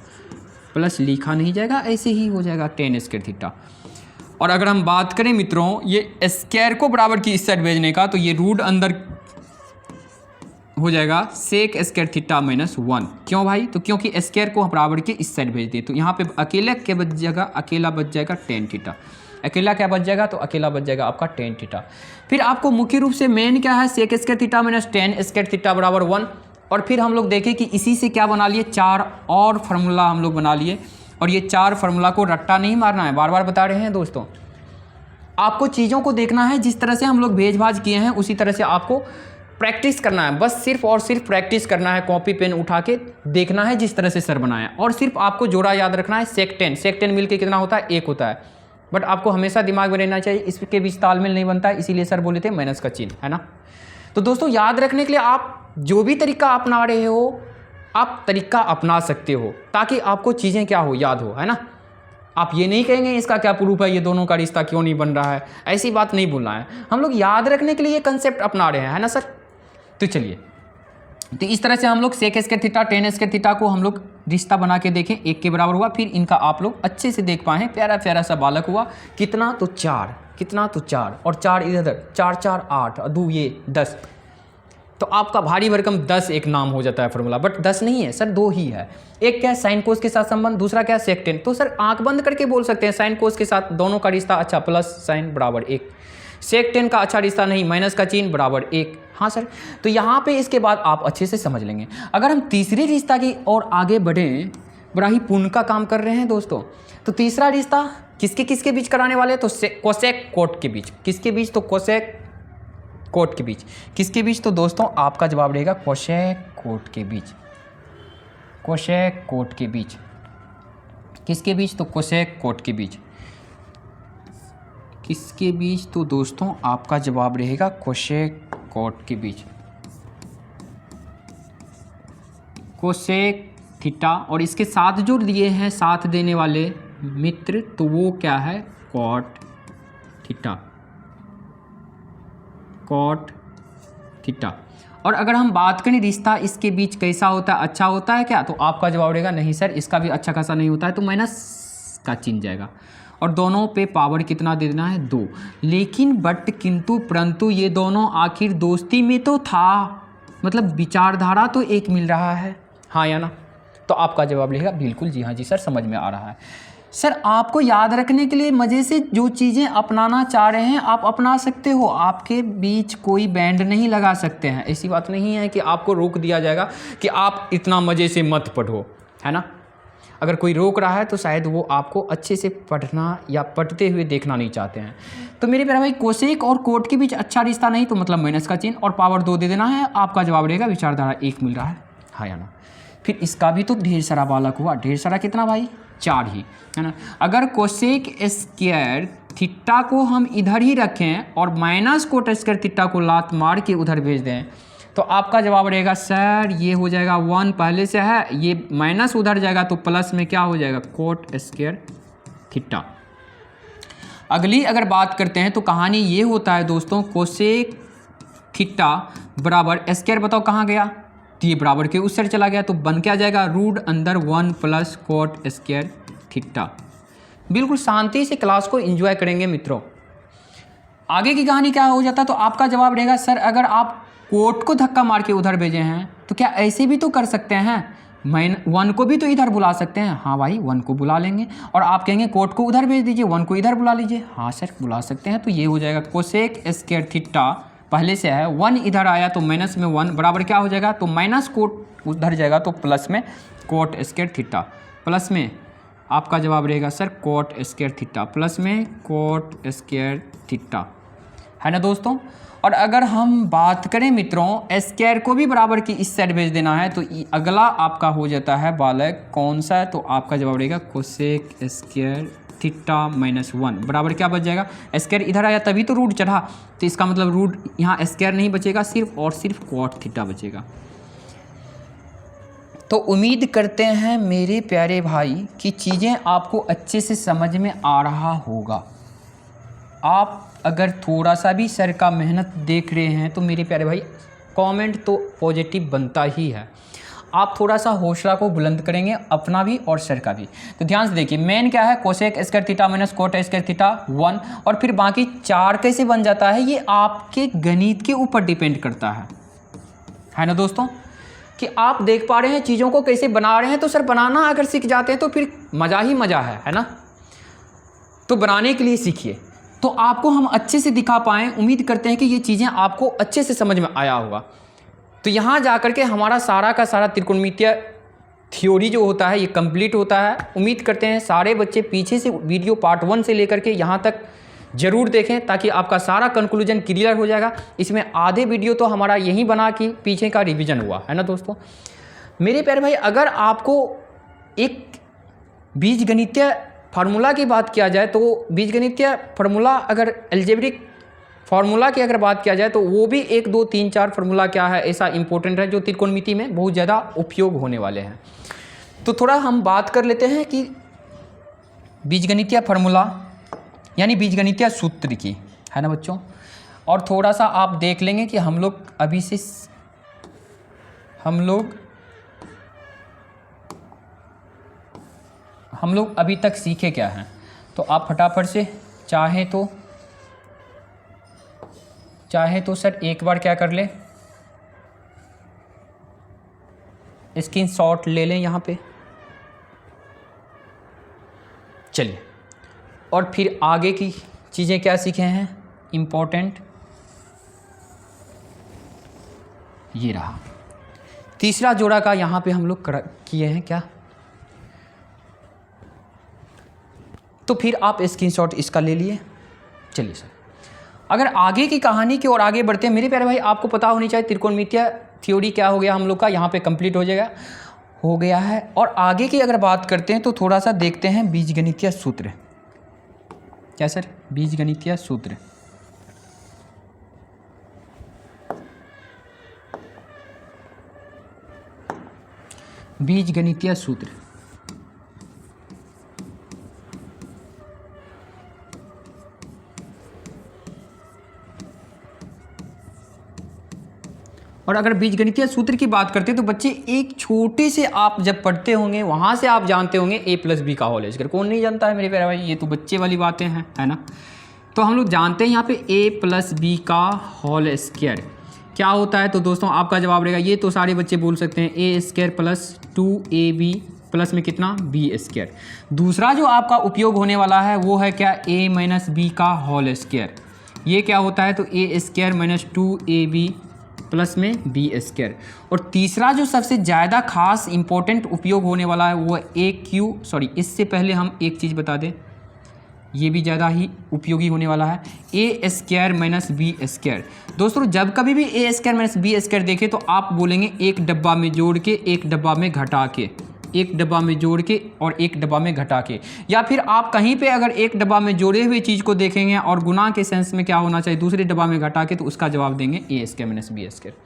प्लस लिखा नहीं जाएगा, ऐसे ही हो जाएगा 10 स्क्वायर थीटा। और अगर हम बात करें मित्रों ये स्क्वायर को बराबर की इस साइड भेजने का, तो ये रूट अंदर हो जाएगा सेक स्क्वायर थीटा -1। क्यों भाई, तो क्योंकि स्क्वायर को बराबर के इस साइड भेज दिए, तो यहाँ पे अकेला क्या बच जाएगा, अकेला बच जाएगा tan थीटा। अकेला क्या बच जाएगा, तो अकेला बच जाएगा आपका tan थीटा। फिर आपको मुख्य रूप से मेन क्या है, sec square theta -10 square theta बराबर 1। और फिर हम लोग देखें कि इसी से क्या बना लिए, 4 और फार्मूला हम लोग बना लिए। और ये 4 फार्मूला को रट्टा नहीं मारना है, बार बार बता रहे हैं दोस्तों, आपको चीज़ों को देखना है। जिस तरह से हम लोग भेज भाज किए हैं उसी तरह से आपको प्रैक्टिस करना है। बस सिर्फ और सिर्फ प्रैक्टिस करना है, कॉपी पेन उठा के देखना है जिस तरह से सर बनाया। और सिर्फ आपको जोड़ा याद रखना है, सेक 10 मिल के कितना होता है, 1 होता है। बट आपको हमेशा दिमाग में रहना चाहिए इसके बीच तालमेल नहीं बनता है, इसीलिए सर बोले थे माइनस का चिन्ह, है ना। तो दोस्तों याद रखने के लिए आप जो भी तरीका अपना रहे हो, आप तरीका अपना सकते हो ताकि आपको चीज़ें क्या हो, याद हो, है ना। आप ये नहीं कहेंगे इसका क्या प्रूफ है, ये दोनों का रिश्ता क्यों नहीं बन रहा है, ऐसी बात नहीं बोलना है। हम लोग याद रखने के लिए ये कंसेप्ट अपना रहे हैं, है ना सर। तो चलिए, तो इस तरह से हम लोग sec square theta 10 square theta को हम लोग रिश्ता बना के देखें, 1 के बराबर हुआ। फिर इनका आप लोग अच्छे से देख पाए, प्यारा प्यारा सा बालक हुआ। कितना, तो 4, कितना, तो 4 और 4 इधर, 4 4 8 और 2 ये 10। तो आपका भारी भरकम 10 एक नाम हो जाता है फॉर्मूला। बट 10 नहीं है सर, 2 ही है। एक क्या है, साइन कोस के साथ संबंध, दूसरा क्या है, सेक 10। तो सर आंख बंद करके बोल सकते हैं साइन कोस के साथ दोनों का रिश्ता अच्छा, प्लस साइन बराबर 1। सेक 10 का अच्छा रिश्ता नहीं, माइनस का चिन्ह बराबर 1। हाँ सर, तो यहाँ पे इसके बाद आप अच्छे से समझ लेंगे। अगर हम तीसरे रिश्ता की ओर आगे बढ़ें, बड़ा ही पुण्य का काम कर रहे हैं दोस्तों। तो तीसरा रिश्ता किसके किसके बीच कराने वाले हैं, तो कोसेक कोट के बीच। किसके बीच, तो कोसेक कोट के बीच। किसके बीच, तो दोस्तों आपका जवाब रहेगा कोसेक कोट के बीच। कोसेक कोट के बीच। किसके बीच, तो कोसेक कोट के बीच। किसके बीच, तो दोस्तों आपका जवाब रहेगा कोसेक कोट के बीच। कोसेक थीटा और इसके साथ जो दिए हैं साथ देने वाले मित्र, तो वो क्या है, कॉट थीटा। Cot theta. और अगर हम बात करें रिश्ता इसके बीच कैसा होता है, अच्छा होता है क्या, तो आपका जवाब रहेगा नहीं सर, इसका भी अच्छा खासा नहीं होता है, तो माइनस का चिन्ह जाएगा। और दोनों पे पावर कितना दे देना है, 2। लेकिन बट किंतु परंतु ये दोनों आखिर दोस्ती में तो था, मतलब विचारधारा तो एक मिल रहा है, हाँ या ना। तो आपका जवाब रहेगा बिल्कुल जी हाँ जी सर, समझ में आ रहा है। सर आपको याद रखने के लिए मज़े से जो चीज़ें अपनाना चाह रहे हैं आप अपना सकते हो, आपके बीच कोई बैंड नहीं लगा सकते हैं। ऐसी बात नहीं है कि आपको रोक दिया जाएगा कि आप इतना मज़े से मत पढ़ो, है ना। अगर कोई रोक रहा है तो शायद वो आपको अच्छे से पढ़ना या पढ़ते हुए देखना नहीं चाहते हैं। तो मेरे प्यारे भाई, कोसेक और कोट के बीच अच्छा रिश्ता नहीं, तो मतलब माइनस का चिन्ह और पावर 2 दे देना है। आपका जवाब रहेगा विचारधारा 1 मिल रहा है, हाँ या ना। फिर इसका भी तो ढेर सारा बालक हुआ, ढेर सारा कितना भाई, 4 ही, है ना। अगर कोसेक स्क्वायर थीटा को हम इधर ही रखें और माइनस कोट स्क्वायर थीटा को लात मार के उधर भेज दें, तो आपका जवाब रहेगा सर ये हो जाएगा 1 पहले से है, ये माइनस उधर जाएगा तो प्लस में क्या हो जाएगा, कोट स्क्वायर थीटा। अगली अगर बात करते हैं तो कहानी ये होता है दोस्तों, कोसेक थीटा बराबर स्क्वायर, बताओ कहाँ गया, तो ये बराबर के उस साइड चला गया, तो बन क्या जाएगा, रूट अंदर 1 प्लस कोट स्क्वायर थीटा। बिल्कुल शांति से क्लास को एंजॉय करेंगे मित्रों। आगे की कहानी क्या हो जाता, तो आपका जवाब रहेगा सर अगर आप कोट को धक्का मार के उधर भेजे हैं तो क्या ऐसे भी तो कर सकते हैं, वन को भी तो इधर बुला सकते हैं। हाँ भाई, वन को बुला लेंगे। और आप कहेंगे कोट को उधर भेज दीजिए, वन को इधर बुला लीजिए। हाँ सर बुला सकते हैं। तो ये हो जाएगा कोसेक स्क्वायर थीटा पहले से है, वन इधर आया तो माइनस में वन बराबर क्या हो जाएगा, तो माइनस कोट उधर जाएगा तो प्लस में कोट स्क्वायर थीटा, प्लस में आपका जवाब रहेगा sir coat square theta, plus में कोट स्क्वायर थीटा, है ना दोस्तों। और अगर हम बात करें मित्रों स्क्वायर को भी बराबर की इस साइड भेज देना है तो अगला आपका हो जाता है बालक कौन सा है, तो आपका जवाब रहेगा cosec square theta minus one बराबर क्या बच जाएगा, स्क्वायर इधर आया तभी तो रूट चढ़ा, तो इसका मतलब रूट यहाँ स्क्वायर नहीं बचेगा, सिर्फ और सिर्फ कोट थीटा बचेगा। तो उम्मीद करते हैं मेरे प्यारे भाई कि चीज़ें आपको अच्छे से समझ में आ रहा होगा। आप अगर थोड़ा सा भी सर का मेहनत देख रहे हैं तो मेरे प्यारे भाई कमेंट तो पॉजिटिव बनता ही है। आप थोड़ा सा हौसला को बुलंद करेंगे अपना भी और सर का भी। तो ध्यान से देखिए मेन क्या है, cosec square theta minus cot square theta one, और फिर बाकी चार कैसे बन जाता है ये आपके गणित के ऊपर डिपेंड करता है ना दोस्तों, कि आप देख पा रहे हैं चीज़ों को कैसे बना रहे हैं। तो सर बनाना अगर सीख जाते हैं तो फिर मज़ा ही मज़ा है ना। तो बनाने के लिए सीखिए तो आपको हम अच्छे से दिखा पाएँ। उम्मीद करते हैं कि ये चीज़ें आपको अच्छे से समझ में आया होगा। तो यहाँ जा कर के हमारा सारा का सारा त्रिकोणमितीय थ्योरी जो होता है ये कंप्लीट होता है। उम्मीद करते हैं सारे बच्चे पीछे से वीडियो पार्ट 1 से लेकर के यहाँ तक ज़रूर देखें ताकि आपका सारा कंक्लूजन क्लियर हो जाएगा। इसमें आधे वीडियो तो हमारा यही बना कि पीछे का रिवीजन हुआ है ना दोस्तों। मेरे प्यारे भाई अगर आपको एक बीजगणितीय फार्मूला की बात किया जाए तो बीजगणितीय फार्मूला अगर एल्जेब्रिक फार्मूला की अगर बात किया जाए तो वो भी 1 2 3 4 फार्मूला क्या है ऐसा इंपॉर्टेंट है जो त्रिकोणमिति में बहुत ज़्यादा उपयोग होने वाले हैं। तो थोड़ा हम बात कर लेते हैं कि बीजगणितीय फार्मूला यानी बीजगणितीय सूत्र की, है ना बच्चों। और थोड़ा सा आप देख लेंगे कि हम लोग अभी तक सीखे क्या हैं। तो आप फटाफट से चाहे तो सर एक बार क्या कर ले, स्क्रीनशॉट ले लें यहाँ पे। चलिए और फिर आगे की चीज़ें क्या सीखे हैं इम्पोर्टेंट, ये रहा तीसरा जोड़ा का यहाँ पे हम लोग किए हैं क्या। तो फिर आप स्क्रीनशॉट इसका ले लिए। चलिए सर अगर आगे की कहानी की ओर आगे बढ़ते हैं मेरे प्यारे भाई, आपको पता होनी चाहिए त्रिकोणमितीय थ्योरी क्या हो गया हम लोग का, यहाँ पे कंप्लीट हो गया है। और आगे की अगर बात करते हैं तो थोड़ा सा देखते हैं बीजगणितीय सूत्र। क्या सर, बीजगणितीय सूत्र। बीजगणितीय सूत्र और अगर बीजगणितीय सूत्र की बात करते हैं तो बच्चे एक छोटे से आप जब पढ़ते होंगे वहाँ से आप जानते होंगे a प्लस बी का होल स्क्वायर। कौन नहीं जानता है मेरे प्यारे भाई, ये तो बच्चे वाली बातें हैं, है ना। तो हम लोग जानते हैं यहाँ पे a प्लस बी का होल स्क्वायर क्या होता है। तो दोस्तों आपका जवाब रहेगा, ये तो सारे बच्चे बोल सकते हैं, a square plus 2ab plus में कितना b स्क्वायर। दूसरा जो आपका उपयोग होने वाला है वो है क्या, a माइनस बी का होल स्क्वायर। ये क्या होता है, तो a square minus 2ab plus में बी स्क्वायर। और तीसरा जो सबसे ज़्यादा खास इंपॉर्टेंट उपयोग होने वाला है वो इससे पहले हम एक चीज़ बता दें, ये भी ज़्यादा ही उपयोगी होने वाला है, ए स्क्वायर माइनस बी स्क्वायर। दोस्तों जब कभी भी ए स्क्वायर माइनस बी स्क्वायर देखें तो आप बोलेंगे एक डब्बा में जोड़ के एक डब्बा में घटा के, एक डब्बा में जोड़ के और एक डब्बा में घटा के, या फिर आप कहीं पे अगर एक डब्बा में जोड़े हुए चीज़ को देखेंगे और गुना के सेंस में क्या होना चाहिए, दूसरे डब्बा में घटा के, तो उसका जवाब देंगे ए स्क्वायर माइनस बी स्क्वायर।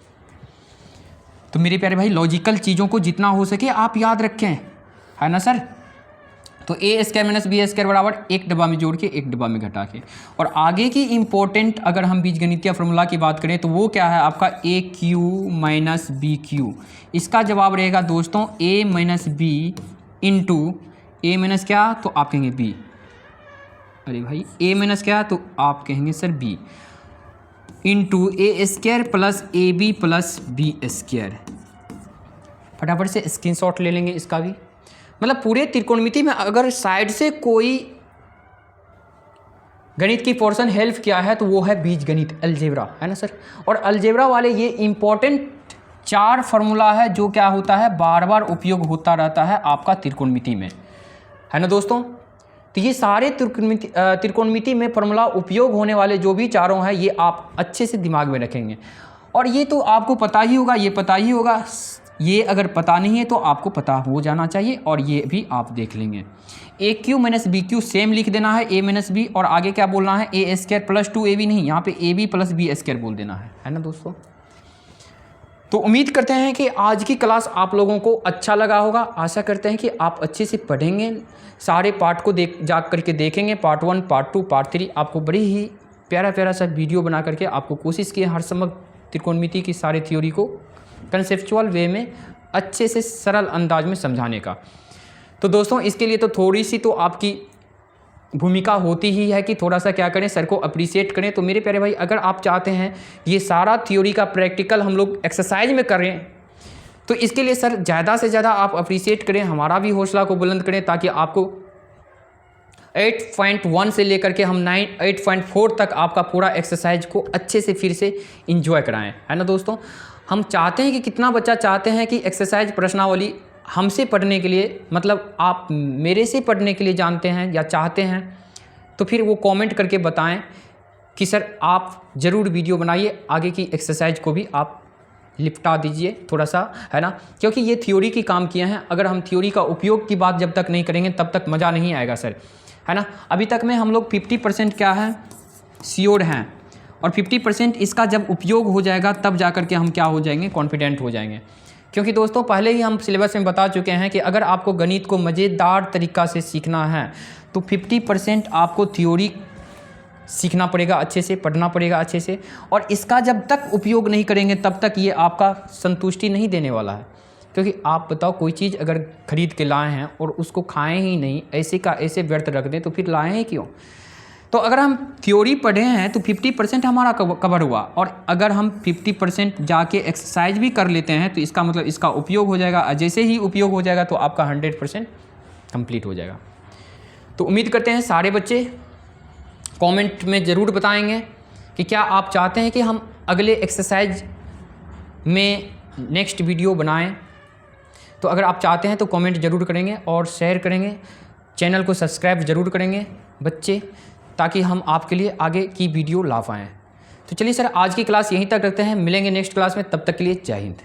तो मेरे प्यारे भाई लॉजिकल चीज़ों को जितना हो सके आप याद रखें, है ना सर। तो ए स्क्वायर माइनस बी स्क्वायर बराबर एक डब्बा में जोड़ के एक डब्बा में घटा के। और आगे की इंपॉर्टेंट अगर हम बीजगणितीय फार्मूला की बात करें तो वो क्या है आपका ए क्यू माइनस बी क्यू। इसका जवाब रहेगा दोस्तों ए माइनस बी इंटू ए माइनस क्या, तो आप कहेंगे बी, अरे भाई ए माइनस क्या है, तो आप कहेंगे sir B into A square plus A B plus B square. फटाफट से स्क्रीनशॉट ले लेंगे इसका भी। मतलब पूरे त्रिकोणमिति में अगर साइड से कोई गणित की पोर्शन हेल्प किया है तो वो है बीजगणित, अलजेब्रा, है ना सर। और अलजेब्रा वाले ये इंपॉर्टेंट 4 फार्मूला है जो क्या होता है, बार बार उपयोग होता रहता है आपका त्रिकोणमिति में, है ना दोस्तों। तो ये सारे त्रिकोणमिति में फार्मूला उपयोग होने वाले जो भी चारों हैं ये आप अच्छे से दिमाग में रखेंगे। और ये तो आपको पता ही होगा, ये पता ही होगा, ये अगर पता नहीं है तो आपको पता हो जाना चाहिए, और ये भी आप देख लेंगे। A Q minus B Q same लिख देना है, ए माइनस बी, और आगे क्या बोलना है, ए स्क्वायर प्लस 2ab नहीं, यहाँ पे A B plus B square बोल देना है ना दोस्तों। तो उम्मीद करते हैं कि आज की क्लास आप लोगों को अच्छा लगा होगा। आशा करते हैं कि आप अच्छे से पढ़ेंगे, सारे पार्ट को जा करके देखेंगे, पार्ट 1, पार्ट 2, पार्ट 3। आपको बड़ी ही प्यारा प्यारा सा वीडियो बना करके आपको कोशिश की हर समग्र त्रिकोणमिति की सारी थ्योरी को कंसेप्चुअल वे में अच्छे से सरल अंदाज में समझाने का। तो दोस्तों इसके लिए तो थोड़ी सी तो आपकी भूमिका होती ही है कि थोड़ा सा क्या करें, सर को अप्रिशिएट करें। तो मेरे प्यारे भाई अगर आप चाहते हैं ये सारा थ्योरी का प्रैक्टिकल हम लोग एक्सरसाइज में करें तो इसके लिए सर ज़्यादा से ज़्यादा आप अप्रिशिएट करें, हमारा भी हौसला को बुलंद करें, ताकि आपको 8.1 से लेकर के हम 8.4 तक आपका पूरा एक्सरसाइज को अच्छे से फिर से इंजॉय कराएं, है ना दोस्तों। हम चाहते हैं कि कितना बच्चा चाहते हैं कि एक्सरसाइज प्रश्नावली हमसे पढ़ने के लिए, मतलब आप मेरे से पढ़ने के लिए जानते हैं या चाहते हैं, तो फिर वो कमेंट करके बताएं कि सर आप ज़रूर वीडियो बनाइए, आगे की एक्सरसाइज को भी आप लिपटा दीजिए थोड़ा सा, है ना। क्योंकि ये थ्योरी की काम किए हैं, अगर हम थ्योरी का उपयोग की बात जब तक नहीं करेंगे तब तक मज़ा नहीं आएगा सर, है ना। अभी तक में हम लोग 50% क्या है श्योर हैं, और 50% इसका जब उपयोग हो जाएगा तब जा कर के हम क्या हो जाएंगे, कॉन्फिडेंट हो जाएंगे। क्योंकि दोस्तों पहले ही हम सिलेबस में बता चुके हैं कि अगर आपको गणित को मज़ेदार तरीक़ा से सीखना है तो 50% आपको थ्योरी सीखना पड़ेगा, अच्छे से पढ़ना पड़ेगा अच्छे से, और इसका जब तक उपयोग नहीं करेंगे तब तक ये आपका संतुष्टि नहीं देने वाला है। क्योंकि आप बताओ कोई चीज़ अगर खरीद के लाए हैं और उसको खाएं ही नहीं, ऐसे का ऐसे व्यर्थ रख दें, तो फिर लाएं ही क्यों। तो अगर हम थ्योरी पढ़े हैं तो 50% हमारा कवर हुआ, और अगर हम 50% जाके एक्सरसाइज भी कर लेते हैं तो इसका मतलब इसका उपयोग हो जाएगा, जैसे ही उपयोग हो जाएगा तो आपका 100% कंप्लीट हो जाएगा। तो उम्मीद करते हैं सारे बच्चे कमेंट में ज़रूर बताएंगे कि क्या आप चाहते हैं कि हम अगले एक्सरसाइज में नेक्स्ट वीडियो बनाएं। तो अगर आप चाहते हैं तो कमेंट ज़रूर करेंगे और शेयर करेंगे, चैनल को सब्सक्राइब ज़रूर करेंगे बच्चे, ताकि हम आपके लिए आगे की वीडियो ला पाएँ। तो चलिए सर आज की क्लास यहीं तक रखते हैं, मिलेंगे नेक्स्ट क्लास में, तब तक के लिए जय हिंद।